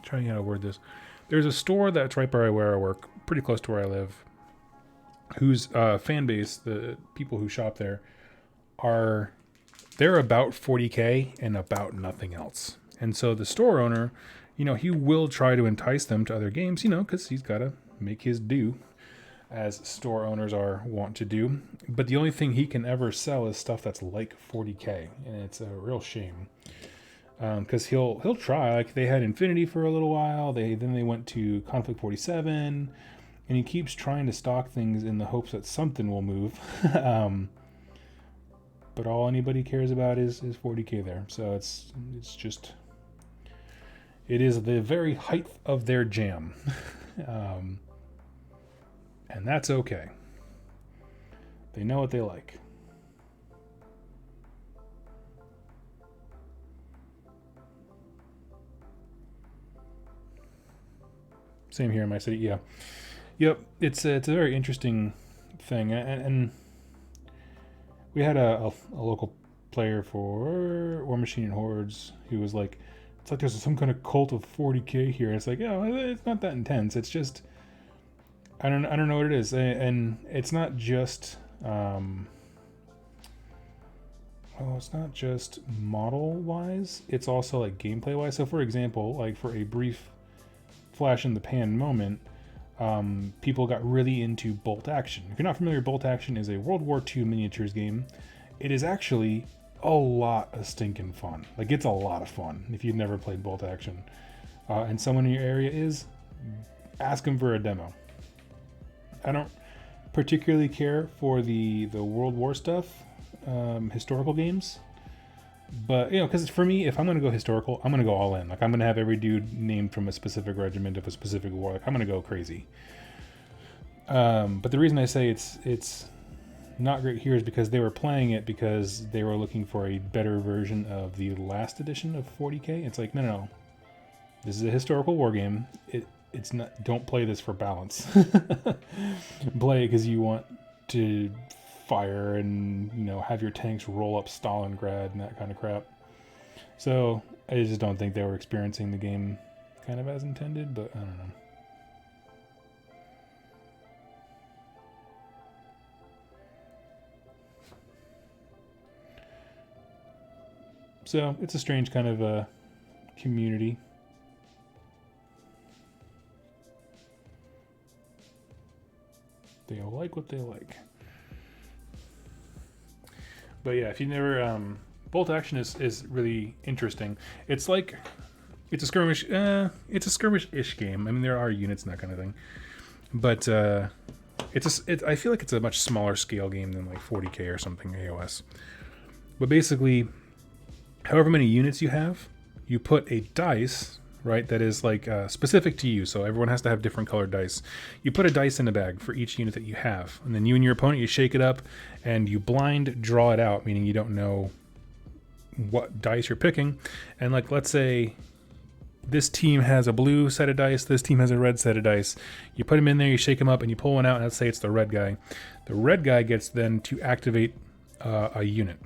trying how to word this. There's a store that's right by where I work, pretty close to where I live, whose fan base, the people who shop there, they're about 40K and about nothing else. And so the store owner, he will try to entice them to other games, because he's got to make his due, as store owners are wont to do. But the only thing he can ever sell is stuff that's like 40K, and it's a real shame. Because he'll try. Like they had Infinity for a little while. Then they went to Conflict 47, and he keeps trying to stock things in the hopes that something will move. But all anybody cares about is 40K there. So it's just, it is the very height of their jam. And that's okay. They know what they like. Same here in my city. Yeah. Yep. It's a very interesting thing. And we had a local player for War Machine and Hordes who was like, it's like there's some kind of cult of 40K here. And it's like, it's not that intense. It's just, I don't know what it is. And it's not just, it's not just model wise. It's also like gameplay wise. So for example, like for a brief flash in the pan moment, people got really into Bolt Action. If you're not familiar, Bolt Action is a World War II miniatures game. It is actually a lot of stinking fun. Like, it's a lot of fun if you've never played Bolt Action. And someone in your area is, ask them for a demo. I don't particularly care for the World War stuff, historical games. But, because for me, if I'm going to go historical, I'm going to go all in. Like, I'm going to have every dude named from a specific regiment of a specific war. Like, I'm going to go crazy. But the reason I say it's not great here is because they were playing it because they were looking for a better version of the last edition of 40K. It's like, no. This is a historical war game. It's not. Don't play this for balance. Play it because you want to fire and have your tanks roll up Stalingrad and that kind of crap. So I just don't think they were experiencing the game kind of as intended, but I don't know. So it's a strange kind of community. They all like what they like. But yeah, if you never bolt action is really interesting. It's like it's a skirmish. It's a skirmish-ish game. I mean, there are units and that kind of thing, but I feel like it's a much smaller scale game than like 40k or something AOS. But basically, however many units you have, you put a dice, right, that is like specific to you. So everyone has to have different colored dice. You put a dice in a bag for each unit that you have, and then you and your opponent, you shake it up and you blind draw it out, meaning you don't know what dice you're picking. And like, let's say this team has a blue set of dice, this team has a red set of dice. You put them in there, you shake them up, and you pull one out, and let's say it's the red guy. The red guy gets then to activate a unit.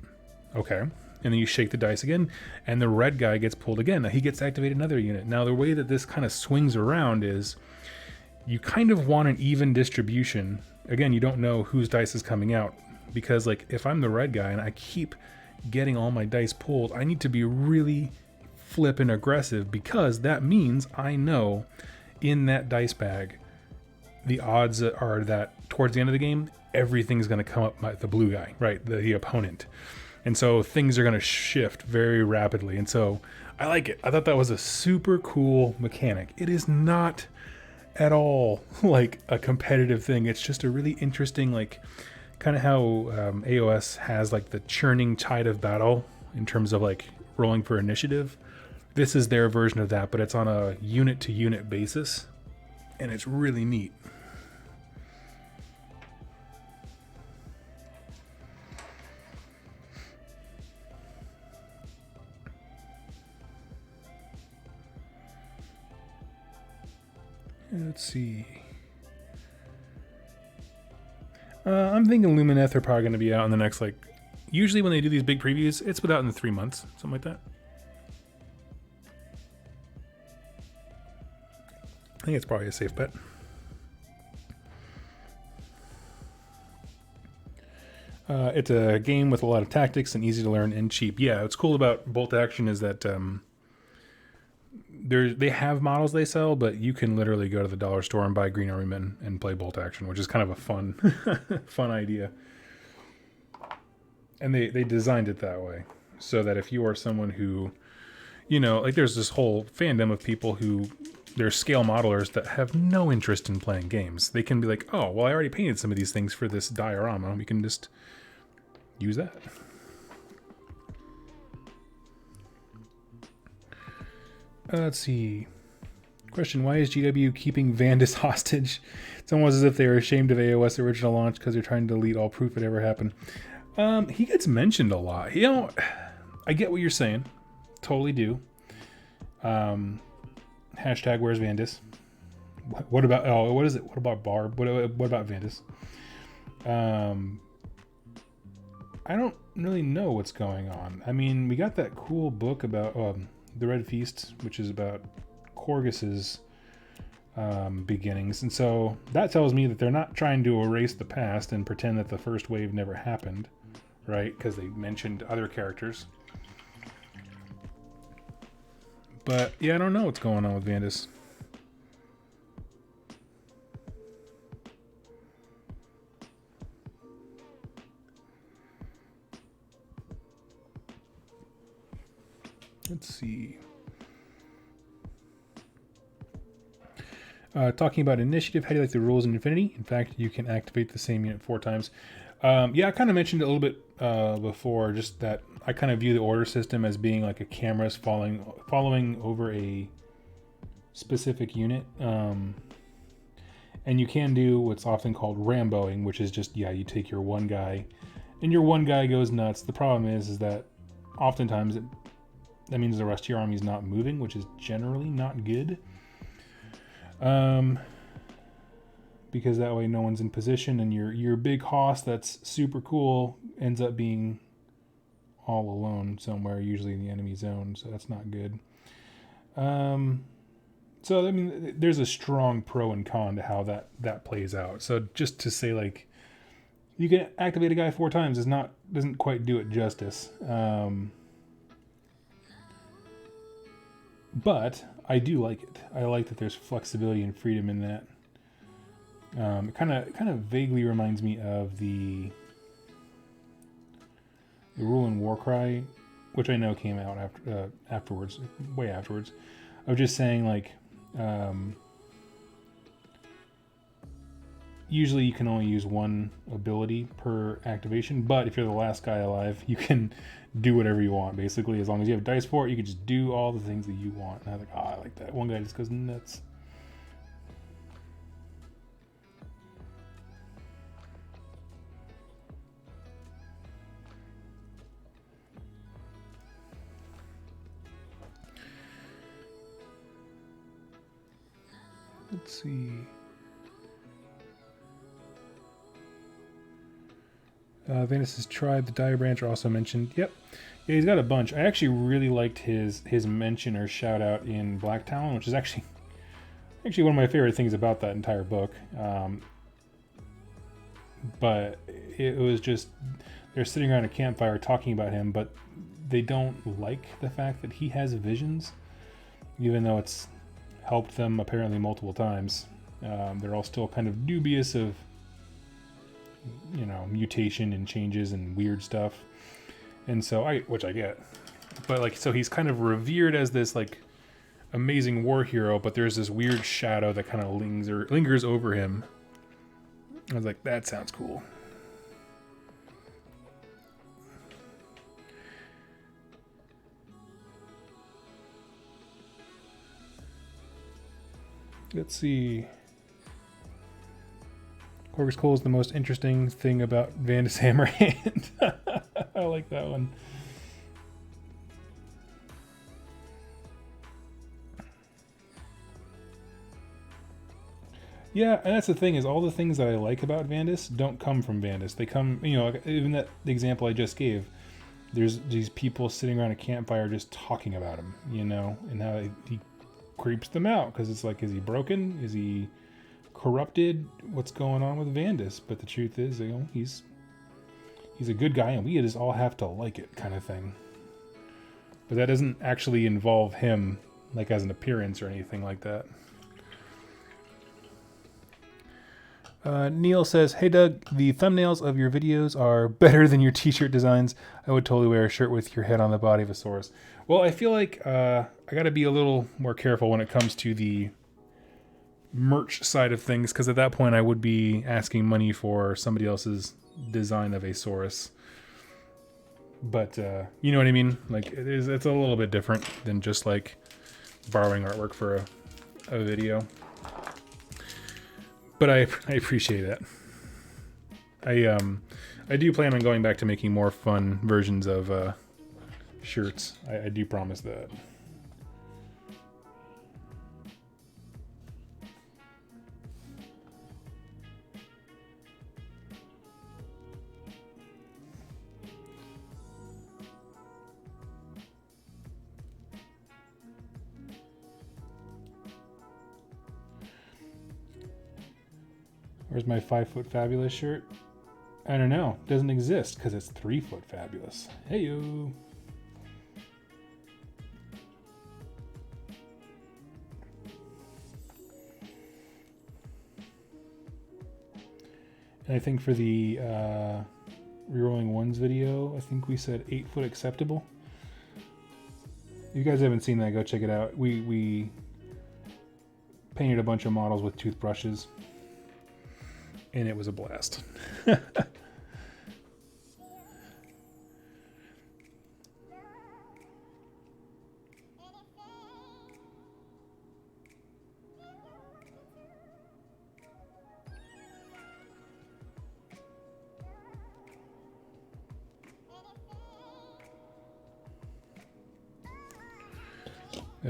Okay. And then you shake the dice again, and the red guy gets pulled again. Now he gets to activate another unit. Now the way that this kind of swings around is you kind of want an even distribution. Again, you don't know whose dice is coming out, because like if I'm the red guy and I keep getting all my dice pulled, I need to be really flippin' aggressive, because that means I know in that dice bag the odds are that towards the end of the game everything's going to come up by the blue guy, right, the opponent. And so things are going to shift very rapidly. And so I like it. I thought that was a super cool mechanic. It is not at all like a competitive thing. It's just a really interesting, like kind of how AOS has like the churning tide of battle in terms of like rolling for initiative. This is their version of that, but it's on a unit to unit basis, and it's really neat. Let's see. I'm thinking Lumineth are probably going to be out in the next, like, usually when they do these big previews, it's about in 3 months, something like that. I think it's probably a safe bet. It's a game with a lot of tactics and easy to learn and cheap. Yeah, what's cool about Bolt Action is that they have models they sell, but you can literally go to the dollar store and buy Green Army Men and play Bolt Action, which is kind of a fun, fun idea. And they designed it that way so that if you are someone who, you know, like there's this whole fandom of people who they're scale modelers that have no interest in playing games. They can be like, oh, well, I already painted some of these things for this diorama. We can just use that. Let's see. Question, why is GW keeping Vandus hostage? It's almost as if they were ashamed of AOS original launch because they're trying to delete all proof it ever happened. He gets mentioned a lot. You know, I get what you're saying. Totally do. Hashtag where's Vandus? What about, oh, what is it? What about Barb? What about Vandus? I don't really know what's going on. I mean, we got that cool book about the Red Feast, which is about Corgus's beginnings. And so that tells me that they're not trying to erase the past and pretend that the first wave never happened, right? Because they mentioned other characters. But yeah, I don't know what's going on with Vandus. Let's see. Talking about initiative, how do you like the rules in Infinity? In fact, you can activate the same unit 4 times. Yeah, I kind of mentioned it a little bit before, just that I kind of view the order system as being like a camera's following over a specific unit. And you can do what's often called Ramboing, which is just, yeah, you take your one guy, and your one guy goes nuts. The problem is that oftentimes that means the rest of your army is not moving, which is generally not good. Because that way no one's in position, and your big hoss that's super cool ends up being all alone somewhere, usually in the enemy zone, so that's not good. So I mean, there's a strong pro and con to how that plays out. So just to say, like, you can activate a guy 4 times doesn't quite do it justice. But I do like it. I like that there's flexibility and freedom in that. It kind of vaguely reminds me of the Rule and Warcry, which I know came out afterwards, way afterwards. I was just saying, like, usually you can only use one ability per activation, but if you're the last guy alive, you can do whatever you want, basically. As long as you have dice for it, you can just do all the things that you want. And I was like, oh, I like that. One guy just goes nuts. Let's see. Venus's tribe, the Dire Branch are also mentioned. Yep. Yeah, he's got a bunch. I actually really liked his mention or shout out in Black Talon, which is actually one of my favorite things about that entire book. But it was just, they're sitting around a campfire talking about him, but they don't like the fact that he has visions, even though it's helped them apparently multiple times. They're all still kind of dubious of, you know, mutation and changes and weird stuff. And so which I get, but like, so he's kind of revered as this like amazing war hero, but there's this weird shadow that kind of lingers over him. I was like, that sounds cool. Let's see. Corvus Cole is the most interesting thing about Vandus Hammerhand. I like that one. Yeah, and that's the thing, is all the things that I like about Vandus don't come from Vandus. They come, you know, even the example I just gave. There's these people sitting around a campfire just talking about him, you know, and how he creeps them out, because it's like, is he broken? Is he corrupted? What's going on with Vandus? But the truth is, you know, he's a good guy, and we just all have to like it, kind of thing. But that doesn't actually involve him, like, as an appearance or anything like that. Neil says, hey Doug, the thumbnails of your videos are better than your t-shirt designs. I would totally wear a shirt with your head on the body of a Saurus. Well, I feel like I gotta be a little more careful when it comes to the merch side of things, because at that point I would be asking money for somebody else's design of a Saurus. But you know what I mean? Like, it's a little bit different than just like borrowing artwork for a video. But I appreciate that. I do plan on going back to making more fun versions of shirts. I do promise that. Where's my 5 foot fabulous shirt? I don't know. It doesn't exist because it's 3 foot fabulous. Heyo. And I think for the rerolling ones video, I think we said 8 foot acceptable. If you guys haven't seen that, go check it out. We painted a bunch of models with toothbrushes, and it was a blast. That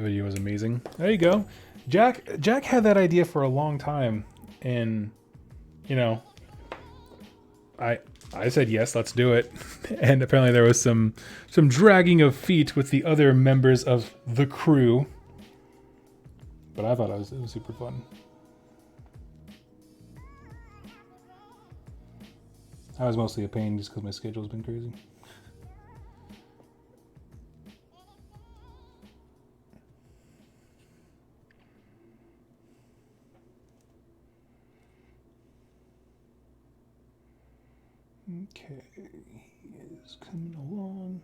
video was amazing. There you go. Jack had that idea for a long time, and you know, I said yes, let's do it. And apparently there was some dragging of feet with the other members of the crew. But I thought it was super fun. I was mostly a pain just because my schedule's been crazy. Okay, he is coming along.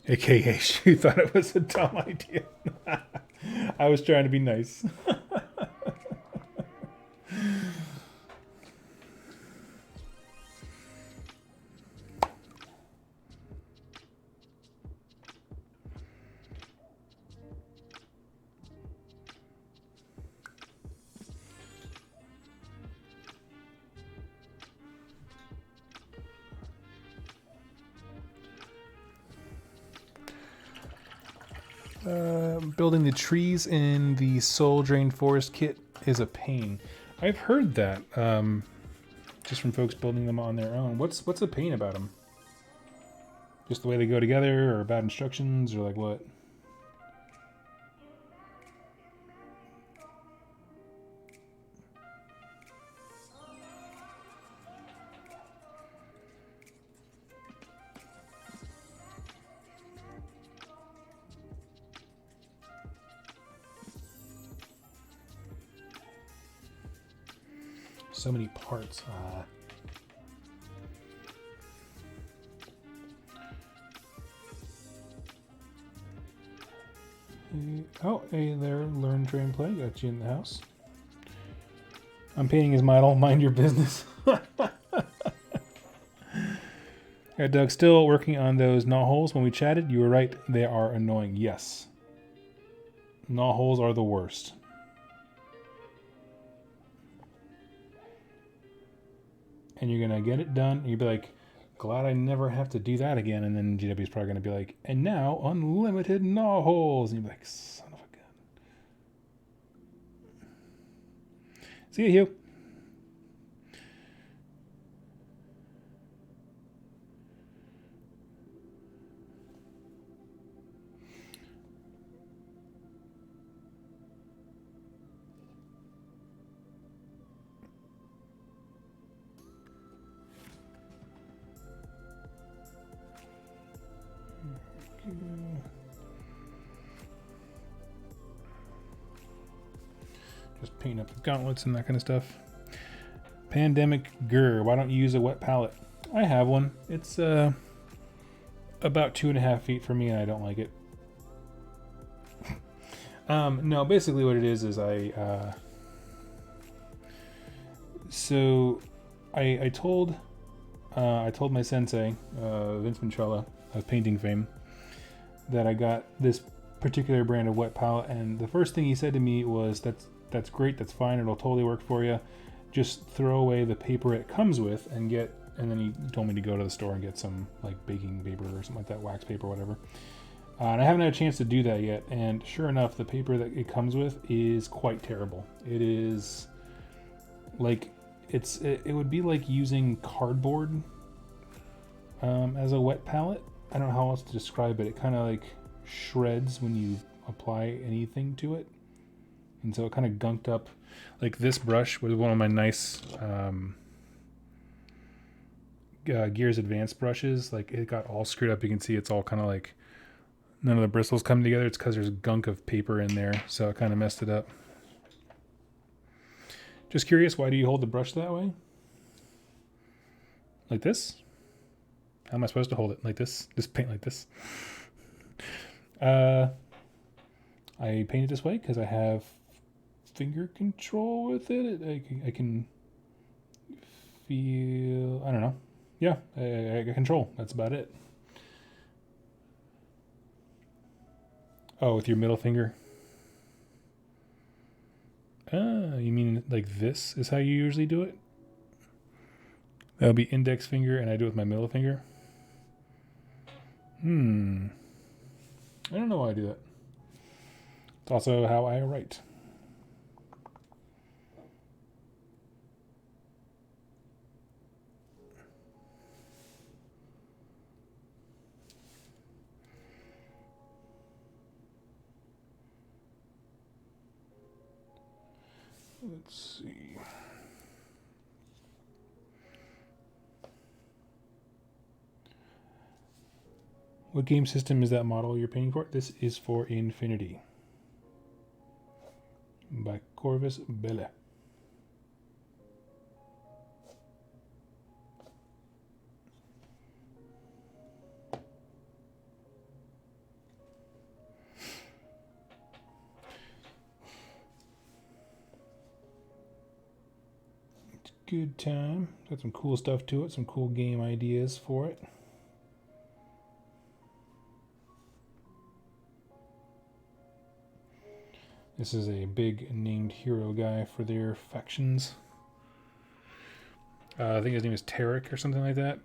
AKA, she thought it was a dumb idea. I was trying to be nice. Building the trees in the Soul Drain Forest kit is a pain. I've heard that just from folks building them on their own. What's a pain about them? Just the way they go together, or bad instructions, or like what? So many parts. Oh, hey there, learn, train, play. Got you in the house. I'm painting his model. Mind your business. Yeah, Doug, still working on those knot holes. When we chatted, you were right. They are annoying. Yes. Knot holes are the worst. And you're going to get it done. And you'll be like, glad I never have to do that again. And then GW's probably going to be like, and now unlimited knot holes. And you'll be like, son of a gun. See you, Hugh. Just paint up the gauntlets and that kind of stuff. Pandemic Grr. Why don't you use a wet palette? I have one. It's about 2.5 feet for me, and I don't like it. No, basically what it is I told my sensei, Vince Manchella of painting fame, that I got this particular brand of wet palette, and the first thing he said to me was, that's great, that's fine, it'll totally work for you. Just throw away the paper it comes with and then he told me to go to the store and get some like baking paper or something like that, wax paper, whatever. And I haven't had a chance to do that yet, and sure enough, the paper that it comes with is quite terrible. It is like, it would be like using cardboard as a wet palette. I don't know how else to describe it. It kind of like shreds when you apply anything to it. And so it kind of gunked up. Like this brush was one of my nice Gears Advanced brushes. Like it got all screwed up. You can see it's all kind of like none of the bristles come together. It's because there's gunk of paper in there. So it kind of messed it up. Just curious, why do you hold the brush that way? Like this? How am I supposed to hold it? Like this? Just paint like this? I paint it this way because I have finger control with it. I can feel, I don't know. Yeah, I got control. That's about it. Oh, with your middle finger? You mean like this is how you usually do it? That would be index finger, and I do it with my middle finger. I don't know why I do that. It's also how I write. Let's see. What game system is that model you're painting for? This is for Infinity. by Corvus Belli. Good time. Got some cool stuff to it, some cool game ideas for it. This is a big named hero guy for their factions. I think his name is Tarek or something like that.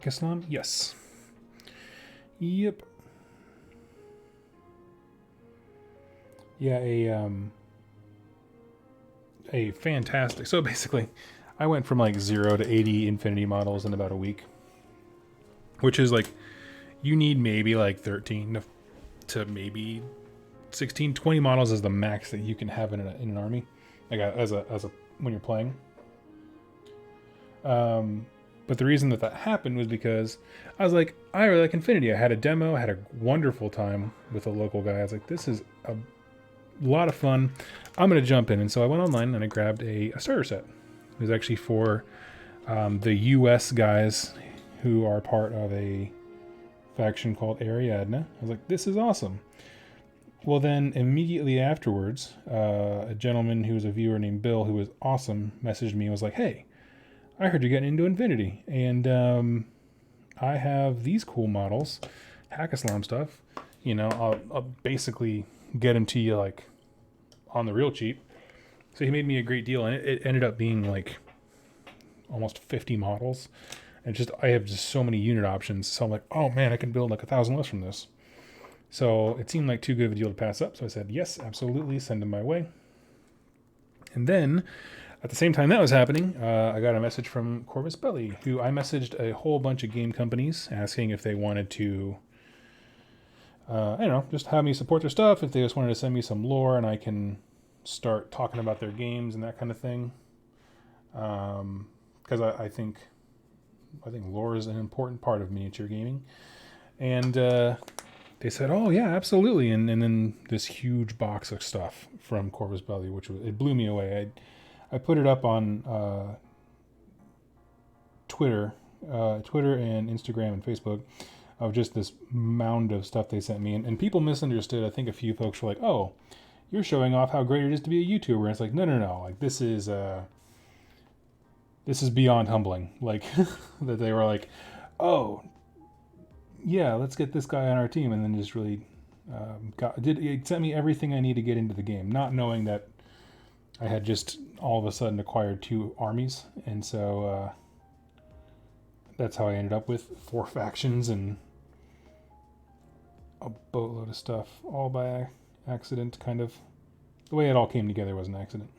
Islam? Yes. Yep. Yeah, a fantastic. So basically, I went from like 0 to 80 Infinity models in about a week, which is like you need maybe like 13 to maybe 16, 20 models is the max that you can have in an army, like as a when you're playing. But the reason that happened was because I was like, I really like Infinity. I had a demo, I had a wonderful time with a local guy. I was like, this is a lot of fun. I'm going to jump in. And so I went online and I grabbed a starter set. It was actually for the US guys who are part of a faction called Ariadne. I was like, this is awesome. Well, then immediately afterwards, a gentleman who was a viewer named Bill, who was awesome, messaged me and was like, hey, I heard you're getting into Infinity, and I have these cool models, Hackaslam stuff. You know, I'll basically get them to you like on the real cheap. So he made me a great deal, and it ended up being like almost 50 models, and just I have just so many unit options. So I'm like, oh man, I can build like 1,000 lists from this. So it seemed like too good of a deal to pass up. So I said, yes, absolutely, send them my way. And then at the same time that was happening, I got a message from Corvus Belli, who I messaged a whole bunch of game companies asking if they wanted to, I don't know, just have me support their stuff, if they just wanted to send me some lore and I can start talking about their games and that kind of thing. Because I think lore is an important part of miniature gaming. And they said, oh yeah, absolutely. And then this huge box of stuff from Corvus Belli, it blew me away. I put it up on Twitter and Instagram and Facebook of just this mound of stuff they sent me. And people misunderstood. I think a few folks were like, oh, you're showing off how great it is to be a YouTuber. And it's like, no. Like, this is beyond humbling. Like, that they were like, oh, yeah, let's get this guy on our team. And then just really it sent me everything I need to get into the game, not knowing that I had just all of a sudden acquired 2 armies, and so that's how I ended up with 4 factions and a boatload of stuff, all by accident, kind of. The way it all came together was an accident.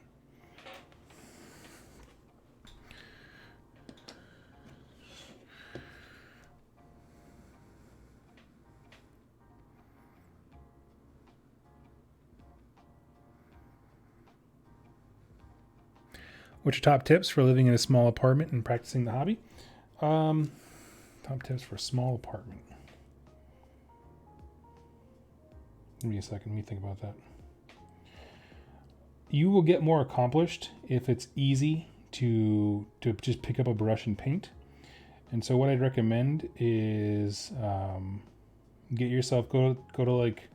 What's your top tips for living in a small apartment and practicing the hobby? Top tips for a small apartment. Give me a second. Let me think about that. You will get more accomplished if it's easy to just pick up a brush and paint. And so what I'd recommend is get yourself, go to like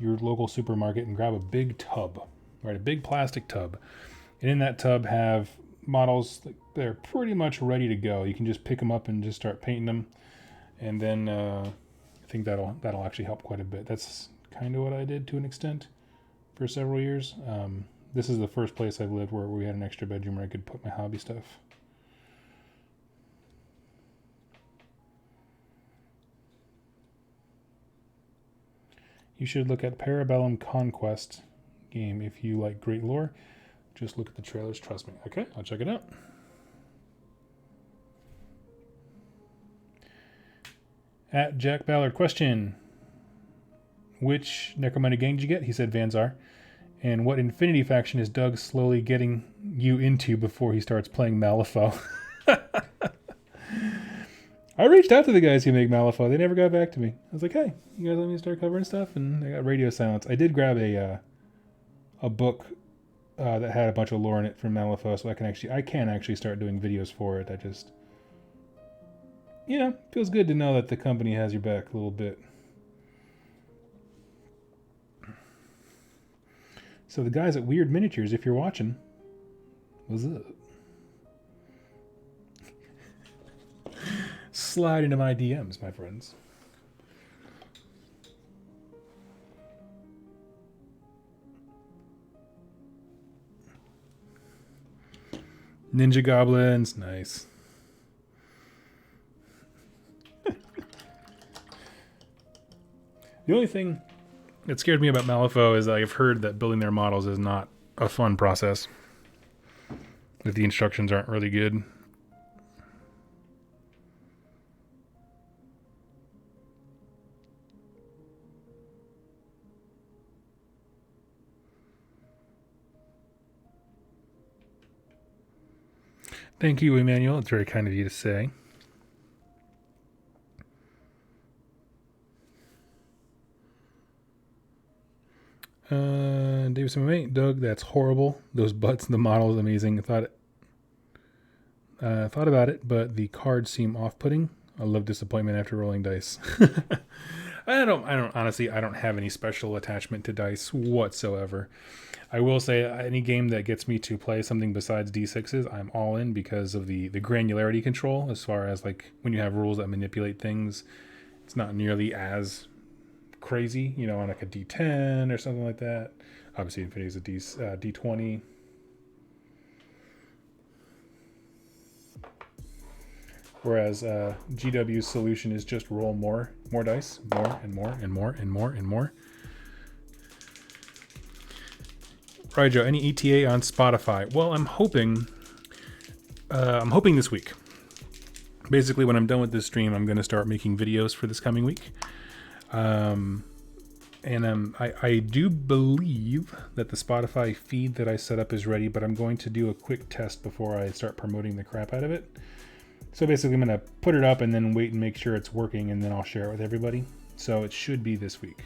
your local supermarket and grab a big tub, right? A big plastic tub. And in that tub have models that are pretty much ready to go. You can just pick them up and just start painting them. And then I think that'll actually help quite a bit. That's kind of what I did to an extent for several years. This is the first place I've lived where we had an extra bedroom where I could put my hobby stuff. You should look at Parabellum Conquest game if you like great lore. Just look at the trailers, trust me. Okay, I'll check it out. At Jack Ballard, question: which Necromunda gang did you get? He said Vanzar. And what Infinity faction is Doug slowly getting you into before he starts playing Malifaux? I reached out to the guys who make Malifaux. They never got back to me. I was like, hey, you guys let me start covering stuff? And I got radio silence. I did grab a book that had a bunch of lore in it from Malifaux, so I can actually start doing videos for it. I just, feels good to know that the company has your back a little bit. So the guys at Weird Miniatures, if you're watching, what's up? Slide into my DMs, my friends. Ninja Goblins, nice. The only thing that scared me about Malifaux is that I've heard that building their models is not a fun process. That the instructions aren't really good. Thank you, Emmanuel. It's very kind of you to say. Davidson, mate, Doug, that's horrible. Those butts in the model is amazing. Thought about it, but the cards seem off-putting. I love disappointment after rolling dice. I don't honestly, I don't have any special attachment to dice whatsoever. I will say any game that gets me to play something besides D6s, I'm all in because of the granularity control. As far as like when you have rules that manipulate things, it's not nearly as crazy, on like a D10 or something like that. Obviously, Infinity is a D20. Whereas GW's solution is just roll more dice, more and more and more and more and more. Right, Joe. Any ETA on Spotify? Well, I'm hoping this week. Basically, when I'm done with this stream, I'm going to start making videos for this coming week. I do believe that the Spotify feed that I set up is ready, but I'm going to do a quick test before I start promoting the crap out of it. So basically, I'm going to put it up and then wait and make sure it's working, and then I'll share it with everybody. So it should be this week.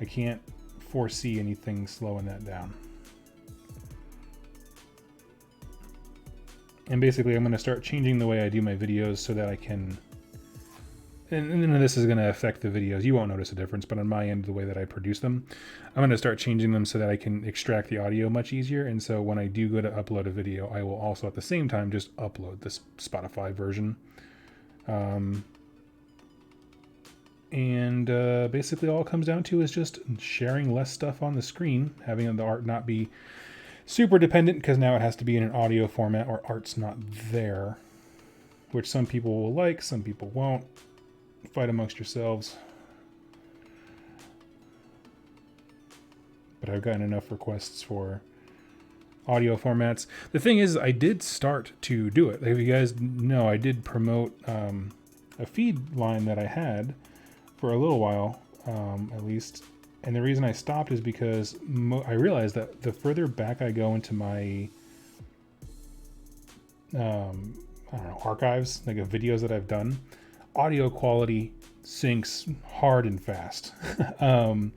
I can't foresee anything slowing that down. And basically, I'm going to start changing the way I do my videos so that I can... And none of this is going to affect the videos. You won't notice a difference, but on my end, the way that I produce them, I'm going to start changing them so that I can extract the audio much easier. And so when I do go to upload a video, I will also at the same time just upload this Spotify version. Basically all it comes down to is just sharing less stuff on the screen, having the art not be super dependent, because now it has to be in an audio format or art's not there, which some people will like, some people won't. Fight amongst yourselves. But I've gotten enough requests for audio formats. The thing is, I did start to do it. Like, if you guys know, I did promote a feed line that I had for a little while, at least. And the reason I stopped is because I realized that the further back I go into my archives, like of videos that I've done, audio quality sinks hard and fast. And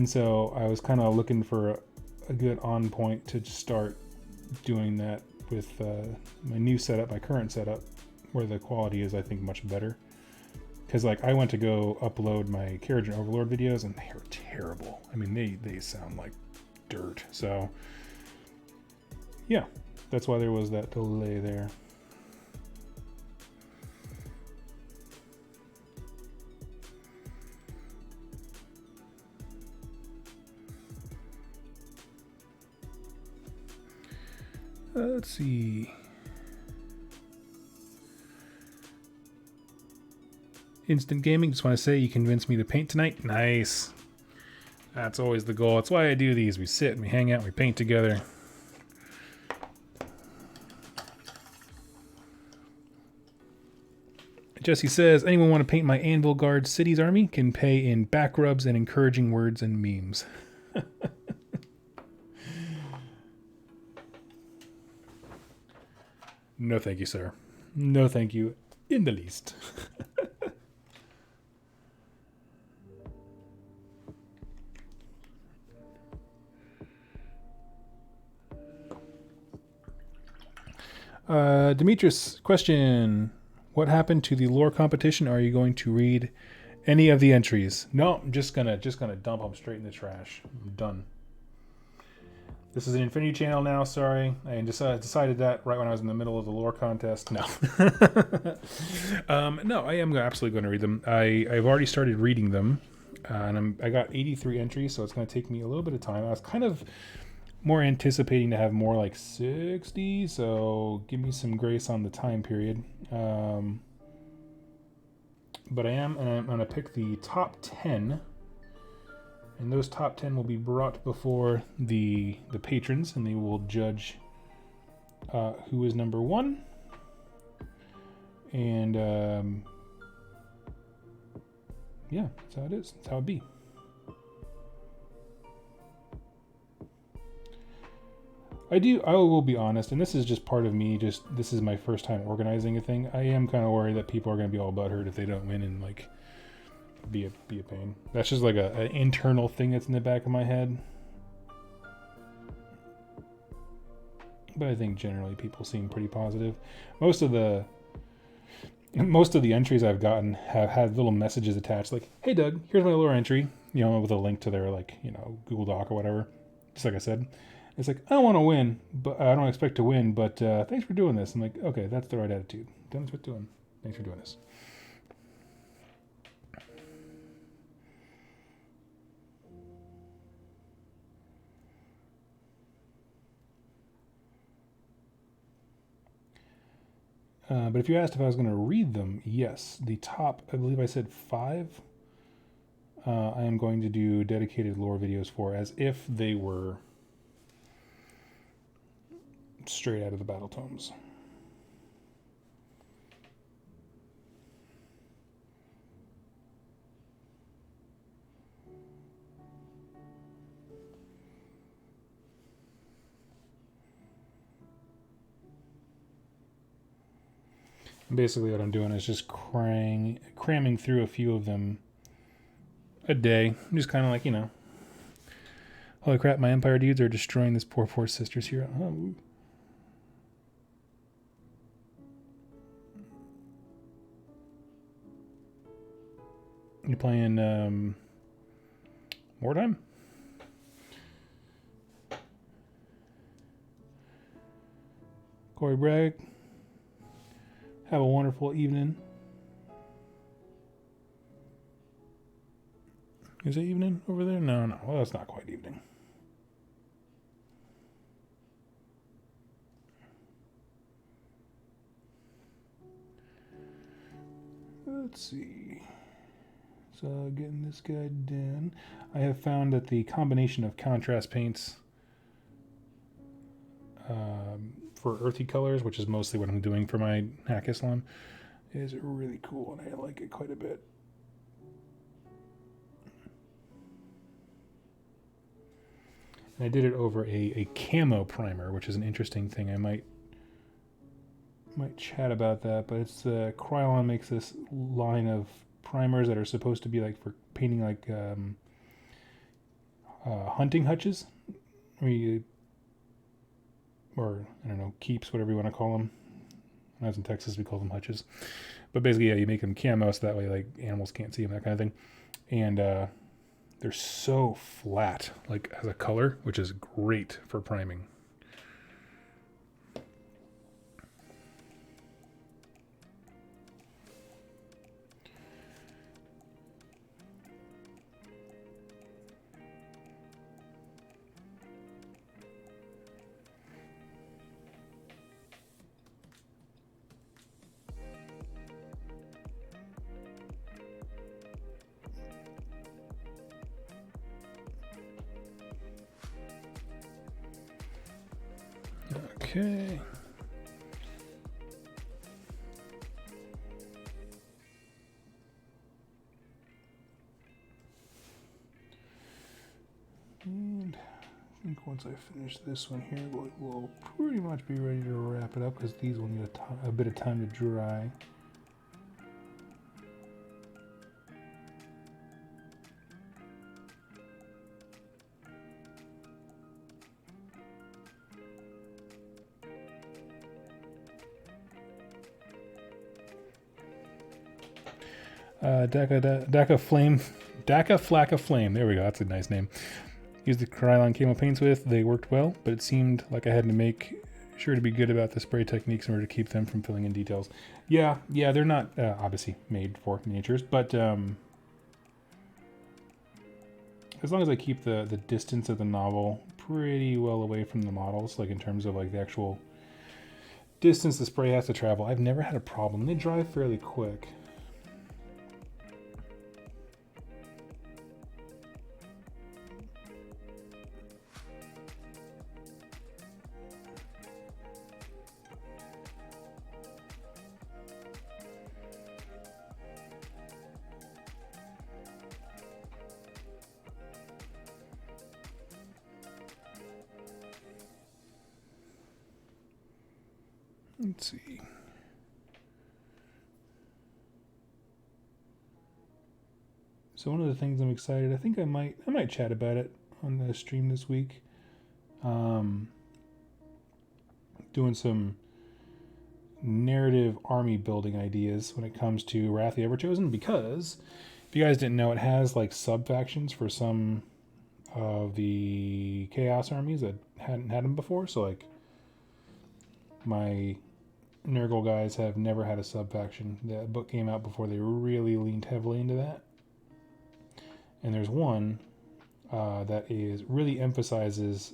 so I was kind of looking for a good on point to start doing that with my new setup, my current setup, where the quality is, I think, much better. Because like I went to go upload my Carriage and Overlord videos and they are terrible. I mean, they sound like dirt. So yeah, that's why there was that delay there. Let's see. Instant Gaming, just want to say you convinced me to paint tonight. Nice. That's always the goal. That's why I do these. We sit and we hang out and we paint together. Jesse says, anyone want to paint my Anvil Guard Cities army can pay in back rubs and encouraging words and memes. No, thank you, sir. No, thank you in the least. Demetrius, question. What happened to the lore competition? Are you going to read any of the entries? No, I'm just gonna dump them straight in the trash. I'm done. This is an Infinity channel now, sorry. I decided that right when I was in the middle of the lore contest. No. No, I am absolutely going to read them. I've already started reading them, and I got 83 entries, so it's going to take me a little bit of time. I was kind of more anticipating to have more like 60, so give me some grace on the time period. But I'm going to pick the top 10, and those top 10 will be brought before the patrons, and they will judge who is number one. And yeah, that's how it is. That's how it be. I will be honest, and this is just part of me, this is my first time organizing a thing. I am kind of worried that people are going to be all butthurt if they don't win and like be a pain. That's just like an internal thing that's in the back of my head. But I think generally people seem pretty positive. Most of the entries I've gotten have had little messages attached like, hey Doug, here's my lore entry, with a link to their Google Doc or whatever. Just like I said. It's like, I don't want to win, but I don't expect to win, but thanks for doing this. I'm like, okay, that's the right attitude. Thanks for doing this. But if you asked if I was going to read them, yes. The top, I believe I said 5, I am going to do dedicated lore videos for as if they were straight out of the battle tomes. Basically what I'm doing is just cramming through a few of them a day. I'm just kind of like, holy crap, my Empire dudes are destroying this poor sisters here. Oh. You playing Wartime? Corey Bragg. Have a wonderful evening. Is it evening over there? No. Well, it's not quite evening. Let's see. So getting this guy done. I have found that the combination of contrast paints for earthy colors, which is mostly what I'm doing for my Hack Islam, is really cool, and I like it quite a bit. And I did it over a camo primer, which is an interesting thing. I might chat about that, but it's Krylon makes this line of primers that are supposed to be like for painting like hunting hutches, or I don't know, keeps, whatever you want to call them. When I was in Texas, we call them hutches. But basically, yeah, you make them camo so that way like animals can't see them, that kind of thing. And they're so flat, like as a color, which is great for priming. Okay. I think once I finish this one here, we'll pretty much be ready to wrap it up because these will need a bit of time to dry. Daka Flack of Flame. There we go. That's a nice name. Used the Krylon Camo paints with. They worked well, but it seemed like I had to make sure to be good about the spray techniques in order to keep them from filling in details. Yeah, they're not obviously made for miniatures, but as long as I keep the distance of the novel pretty well away from the models, like in terms of like the actual distance the spray has to travel, I've never had a problem. They dry fairly quick. Let's see. So one of the things I'm excited, I think I might chat about it on the stream this week. Doing some narrative army building ideas when it comes to Wrath of the Everchosen, because if you guys didn't know, it has like sub factions for some of the Chaos armies that hadn't had them before. So like my Nurgle guys have never had a sub faction. The book came out before they really leaned heavily into that. And there's one that really emphasizes,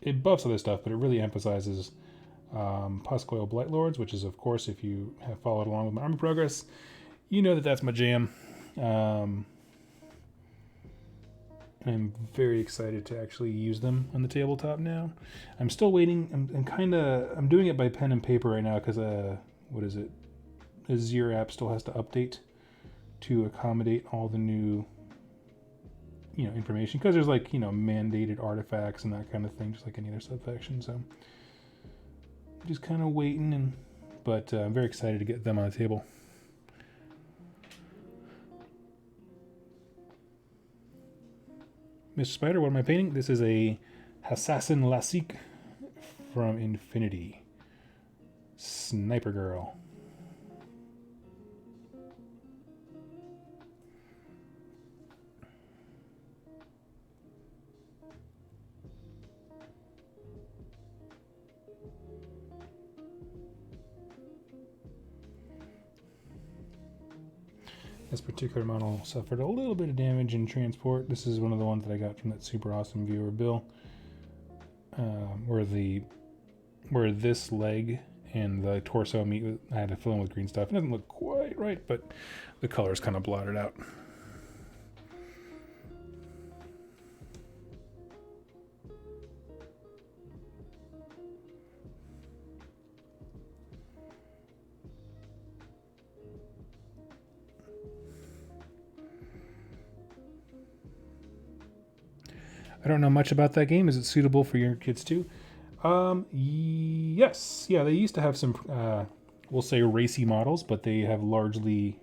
it buffs other stuff, but it really emphasizes Puskoil Blightlords, which is, of course, if you have followed along with my army progress, you know that that's my jam. I'm very excited to actually use them on the tabletop now. I'm still waiting. I'm doing it by pen and paper right now because what is it? Azure app still has to update to accommodate all the new information, because there's like mandated artifacts and that kind of thing, just like any other subfaction. So just kind of waiting, but I'm very excited to get them on the table. Mr. Spider, what am I painting? This is a Assassin Lassique from Infinity. Sniper Girl. This particular model suffered a little bit of damage in transport. This is one of the ones that I got from that super awesome viewer, Bill, where this leg and the torso meet with, I had to fill in with green stuff. It doesn't look quite right, but the color's kind of blotted out. I don't know much about that game. Is it suitable for your kids too? Yes. Yeah, they used to have some, we'll say racy models, but they have largely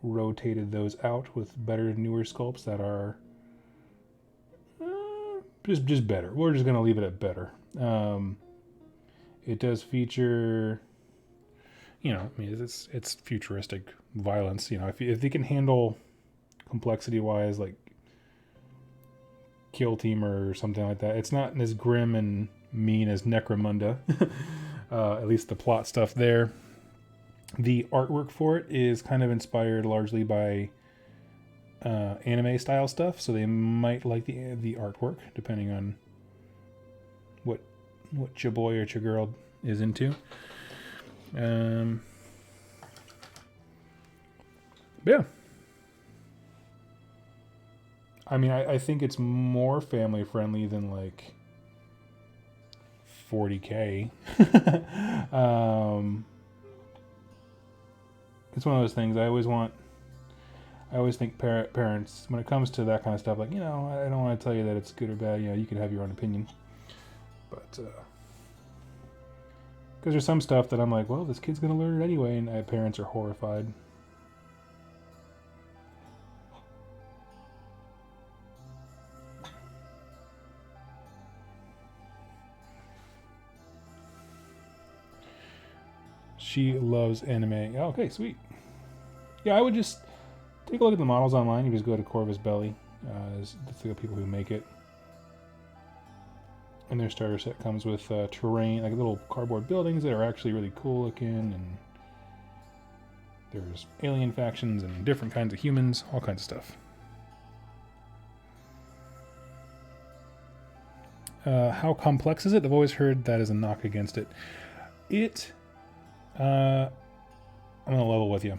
rotated those out with better, newer sculpts that are just better. We're just going to leave it at better. It does feature, it's futuristic violence. If they can handle complexity-wise, like Kill Team or something like that. It's not as grim and mean as Necromunda. At least the plot stuff there. The artwork for it is kind of inspired largely by anime style stuff, so they might like the artwork, depending on what your boy or your girl is into. Yeah. I mean, I think it's more family friendly than like 40K. It's one of those things I always want. I always think parents, when it comes to that kind of stuff, like, I don't want to tell you that it's good or bad. You can have your own opinion. But, because there's some stuff that I'm like, well, this kid's going to learn it anyway, and parents are horrified. She loves anime. Oh, okay, sweet. Yeah, I would just take a look at the models online. You just go to Corvus Belly. That's the people who make it. And their starter set comes with terrain, like little cardboard buildings that are actually really cool looking. And there's alien factions and different kinds of humans, all kinds of stuff. How complex is it? I've always heard that as a knock against it. I'm gonna level with you.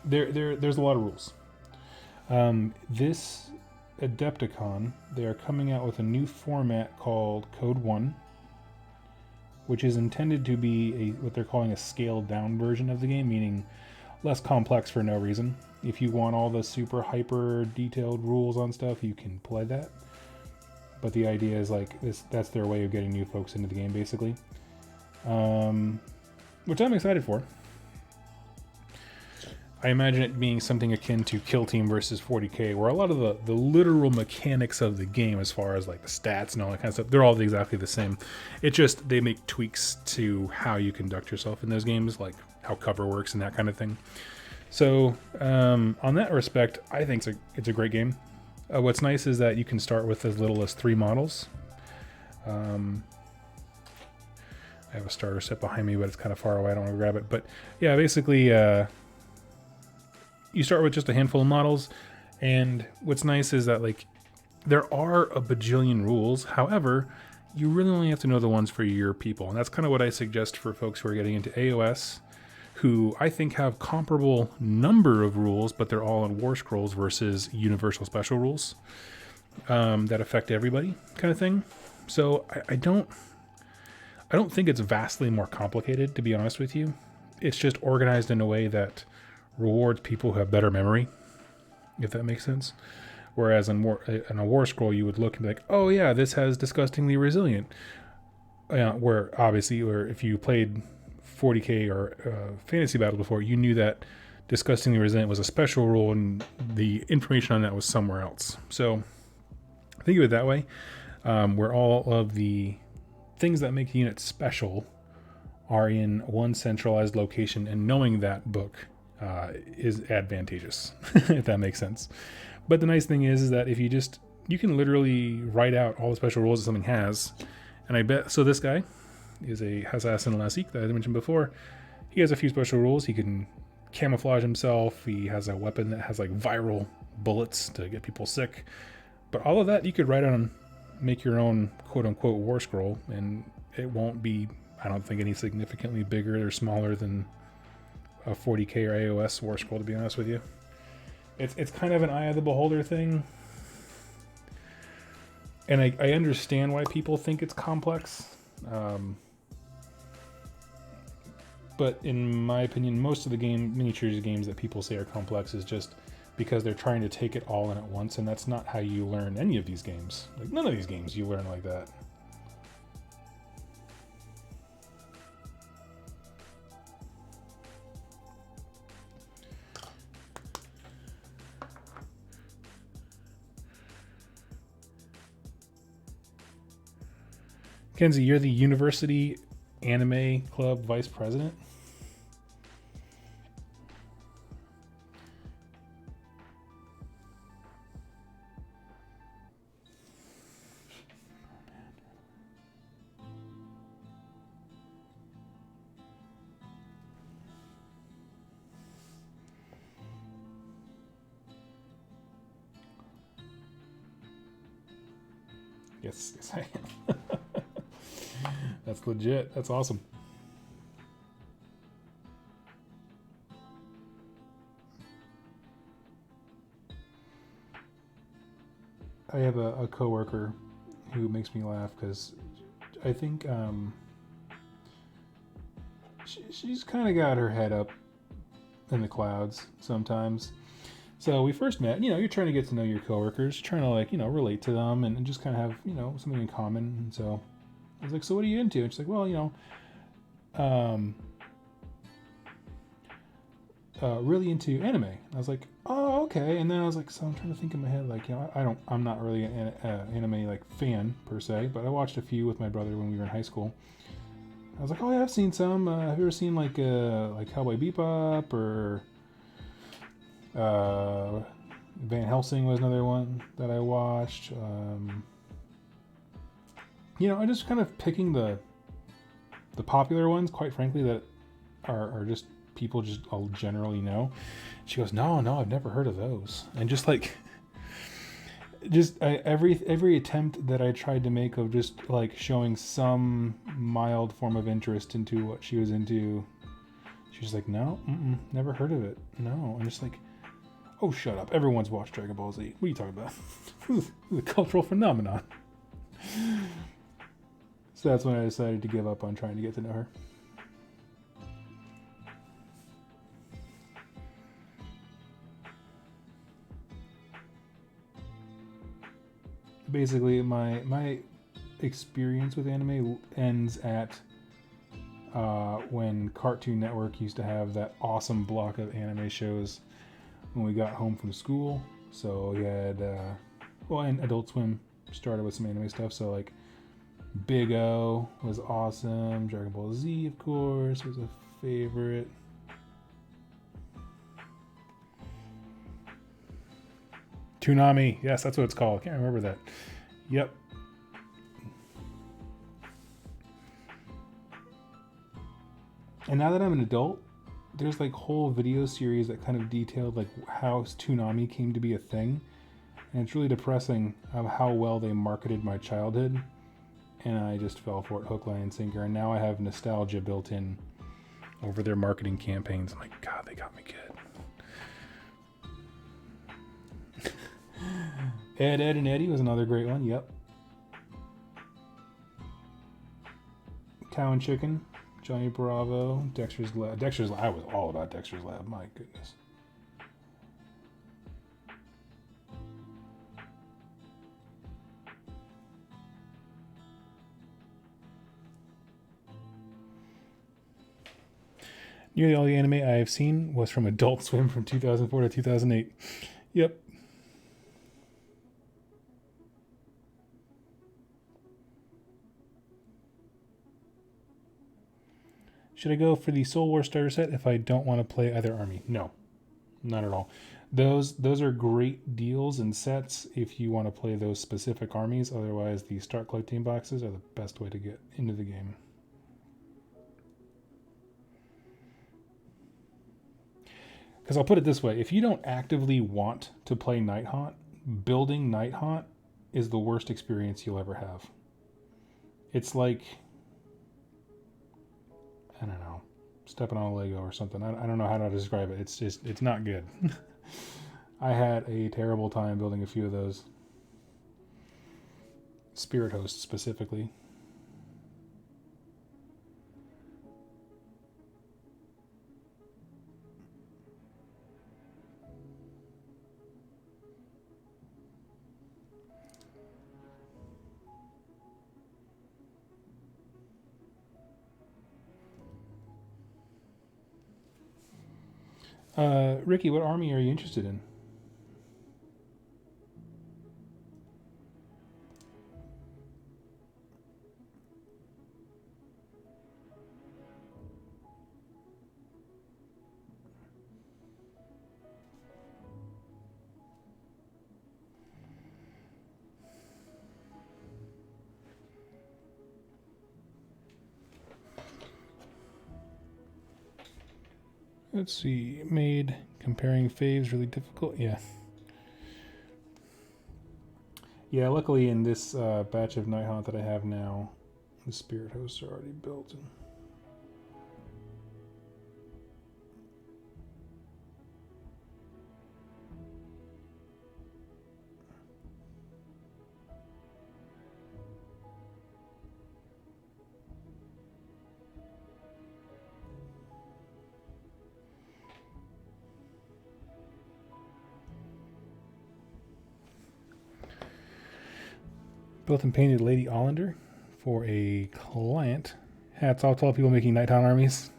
There's a lot of rules. This Adepticon, they are coming out with a new format called Code 1, which is intended to be what they're calling a scaled down version of the game, meaning less complex for no reason. If you want all the super hyper detailed rules on stuff, you can play that. But the idea is like that's their way of getting new folks into the game, basically. Which I'm excited for. I imagine it being something akin to Kill Team versus 40K, where a lot of the literal mechanics of the game, as far as like the stats and all that kind of stuff, they're all exactly the same. It's just they make tweaks to how you conduct yourself in those games, like how cover works and that kind of thing. So on that respect, I think it's a great game. What's nice is that you can start with as little as 3 models. I have a starter set behind me, but it's kind of far away. I don't want to grab it. But yeah, basically, you start with just a handful of models. And what's nice is that like there are a bajillion rules. However, you really only have to know the ones for your people. And that's kind of what I suggest for folks who are getting into AOS, who I think have comparable number of rules, but they're all in War Scrolls versus universal special rules that affect everybody kind of thing. So I don't think it's vastly more complicated, to be honest with you. It's just organized in a way that rewards people who have better memory, if that makes sense. Whereas in a War Scroll, you would look and be like, oh yeah, this has Disgustingly Resilient. Where if you played 40K or Fantasy Battle before, you knew that Disgustingly Resilient was a special rule and the information on that was somewhere else. So think of it that way, where all of the things that make the unit special are in one centralized location, and knowing that book is advantageous, if that makes sense. But the nice thing is that if you can literally write out all the special rules that something has, and I bet, so this guy is a Assassin Lasik that I mentioned before. He has a few special rules. He can camouflage himself. He has a weapon that has like viral bullets to get people sick. But all of that you could write on, make your own quote-unquote War Scroll, and it won't be, I don't think, any significantly bigger or smaller than a 40K or AOS War Scroll, to be honest with you. It's kind of an eye of the beholder thing. And I understand why people think it's complex. But in my opinion, most of the miniatures games that people say are complex is just because they're trying to take it all in at once, and that's not how you learn any of these games. Like, none of these games you learn like that. Kenzie, you're the University Anime Club Vice President? Yes, I am. That's legit. That's awesome. I have a coworker who makes me laugh because I think she's kind of got her head up in the clouds sometimes. So we first met. You're trying to get to know your coworkers, trying to like relate to them, and just kind of have something in common. And so I was like, "So what are you into?" And she's like, "Well, um, really into anime." I was like, "Oh, okay." And then I was like, "So I'm trying to think in my head, like, I'm not really an anime like fan per se, but I watched a few with my brother when we were in high school." I was like, "Oh yeah, I've seen some. Have you ever seen like Cowboy Bebop or Van Helsing was another one that I watched. I just kind of picking the popular ones, quite frankly, that are just people just all generally know." She goes, "No, I've never heard of those." And just like, every attempt that I tried to make of just like showing some mild form of interest into what she was into, she was like, "No, never heard of it. No." I'm just like, "Oh, shut up. Everyone's watched Dragon Ball Z. What are you talking about?" This is a cultural phenomenon. So that's when I decided to give up on trying to get to know her. Basically, my experience with anime ends at when Cartoon Network used to have that awesome block of anime shows when we got home from school. So we had, and Adult Swim started with some anime stuff. So like Big O was awesome. Dragon Ball Z, of course, was a favorite. Toonami, yes, that's what it's called. I can't remember that. Yep. And now that I'm an adult, there's like whole video series that kind of detailed like how Toonami came to be a thing, and it's really depressing how well they marketed my childhood, and I just fell for it hook, line, and sinker. And now I have nostalgia built in over their marketing campaigns. I'm like, God, they got me good. Ed, and Eddie was another great one. Yep. Cow and Chicken, Johnny Bravo, Dexter's Lab. I was all about Dexter's Lab. My goodness. Nearly all the anime I have seen was from Adult Swim from 2004 to 2008. Yep. Should I go for the Soul War starter set if I don't want to play either army? No, not at all. Those are great deals and sets if you want to play those specific armies. Otherwise, the start collecting boxes are the best way to get into the game. Because I'll put it this way, if you don't actively want to play Nighthaunt, building Nighthaunt is the worst experience you'll ever have. It's like, I don't know, stepping on a Lego or something. I don't know how to describe it. It's not good. I had a terrible time building a few of those. Spirit Hosts specifically. Ricky, what army are you interested in? Let's see. Made comparing faves really difficult. Yeah. Yeah, luckily in this batch of Nighthaunt that I have now, the Spirit Hosts are already built. built and painted Lady Ollander for a client. Hats off to all people making Nightown armies.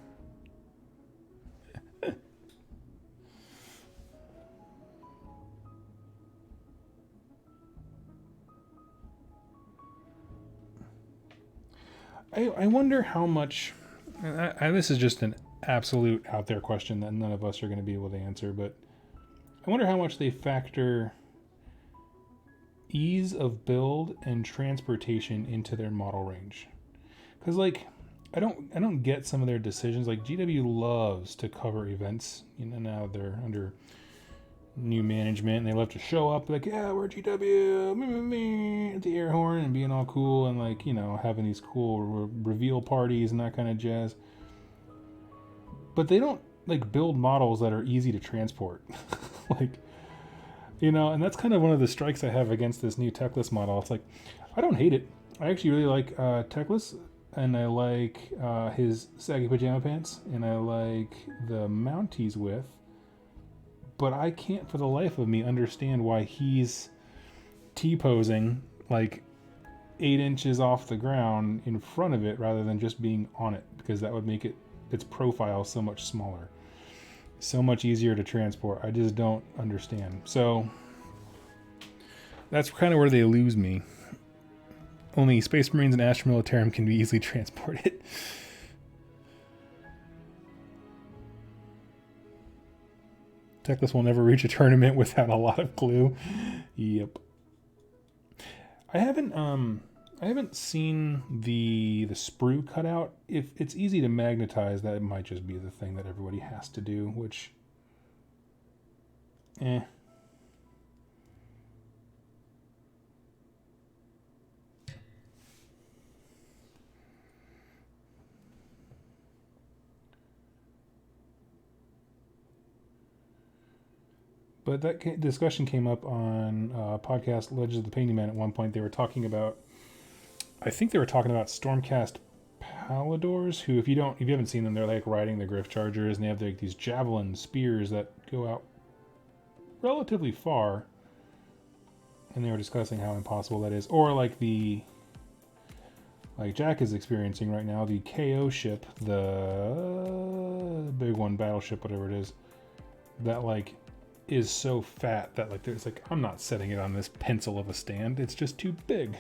I wonder how much. This is just an absolute out there question that none of us are going to be able to answer, but I wonder how much they factor ease of build and transportation into their model range. Because like, I don't get some of their decisions. Like GW loves to cover events. You know, now they're under new management and they love to show up like, yeah, we're GW, at the air horn and being all cool and like, you know, having these cool reveal parties and that kind of jazz. But they don't like build models that are easy to transport. Like, you know, and that's kind of one of the strikes I have against this new Techless model. It's like, I don't hate it. I actually really like Techless, and I like his saggy pajama pants, and I like the mount he's with. But I can't for the life of me understand why he's T-posing like 8 inches off the ground in front of it rather than just being on it, because that would make its profile so much smaller. So much easier to transport. I just don't understand. So that's kind of where they lose me. Only Space Marines and Astra Militarum can be easily transported. Techless will never reach a tournament without a lot of glue. Yep. I haven't seen the sprue cutout. If it's easy to magnetize, that might just be the thing that everybody has to do, which But that discussion came up on podcast Legends of the Painting Man at one point. They were talking about, I think they were talking about Stormcast Paladors, who, if you haven't seen them, they're like riding the Griff Chargers, and they have like these javelin spears that go out relatively far. And they were discussing how impossible that is. Or like like Jack is experiencing right now, the KO ship, the big one, battleship, whatever it is, that like is so fat that like there's like, I'm not setting it on this pencil of a stand. It's just too big.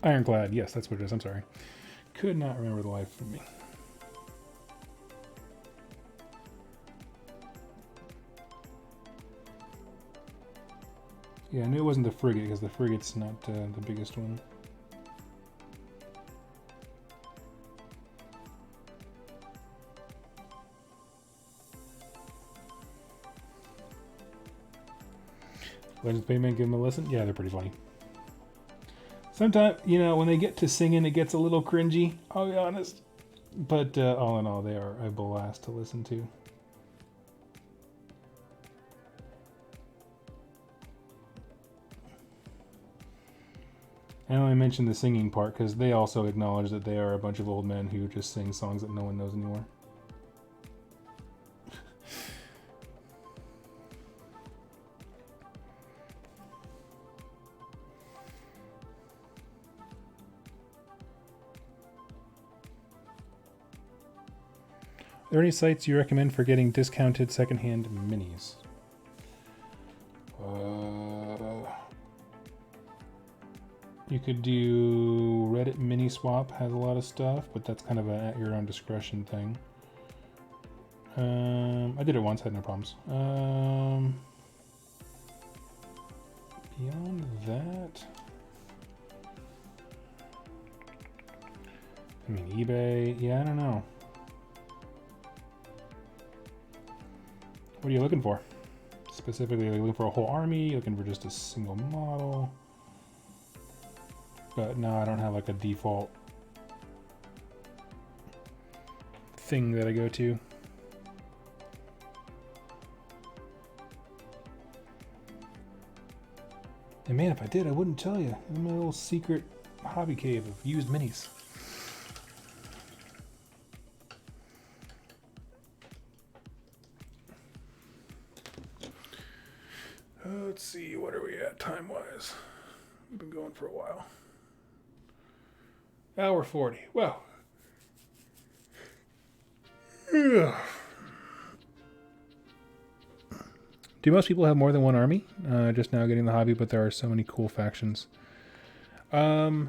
Ironclad, yes, that's what it is. I'm sorry. Could not remember the life of me. Yeah, I knew it wasn't the frigate because the frigate's not the biggest one. Legends of Payment, give them a listen. Yeah, they're pretty funny. Sometimes, you know, when they get to singing, it gets a little cringy, I'll be honest. But all in all, they are a blast to listen to. I only mentioned the singing part because they also acknowledge that they are a bunch of old men who just sing songs that no one knows anymore. Are there any sites you recommend for getting discounted secondhand minis? You could do Reddit Mini Swap, has a lot of stuff, but that's kind of an at your own discretion thing. I did it once, had no problems. Beyond that, I mean, eBay, yeah, I don't know. What are you looking for? Specifically, are you looking for a whole army? Looking for just a single model? But no, I don't have like a default thing that I go to. And man, if I did, I wouldn't tell you. I'm in my little secret hobby cave of used minis. Let's see, what are we at time-wise? We've been going for a while. Hour 40. Well. Do most people have more than one army? Just now getting the hobby, but there are so many cool factions. I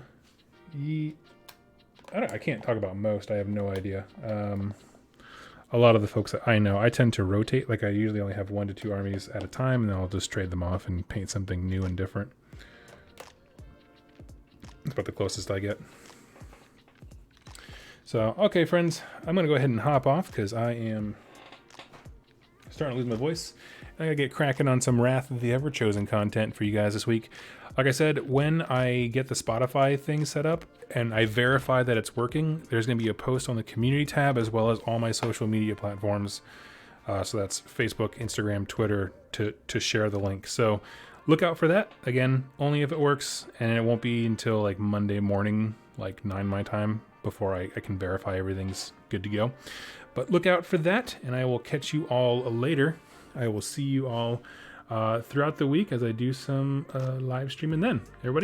can't talk about most. I have no idea. A lot of the folks that I know, I tend to rotate. Like I usually only have 1 to 2 armies at a time, and then I'll just trade them off and paint something new and different. That's about the closest I get. So, okay, friends, I'm going to go ahead and hop off because I am starting to lose my voice. I gotta get cracking on some Wrath of the Everchosen content for you guys this week. Like I said, when I get the Spotify thing set up and I verify that it's working, there's gonna be a post on the community tab as well as all my social media platforms. So that's Facebook, Instagram, Twitter to share the link. So look out for that. Again, only if it works, and it won't be until like Monday morning, like 9 my time, before I can verify everything's good to go. But look out for that, and I will catch you all later. I will see you all throughout the week as I do some live streaming then. Everybody.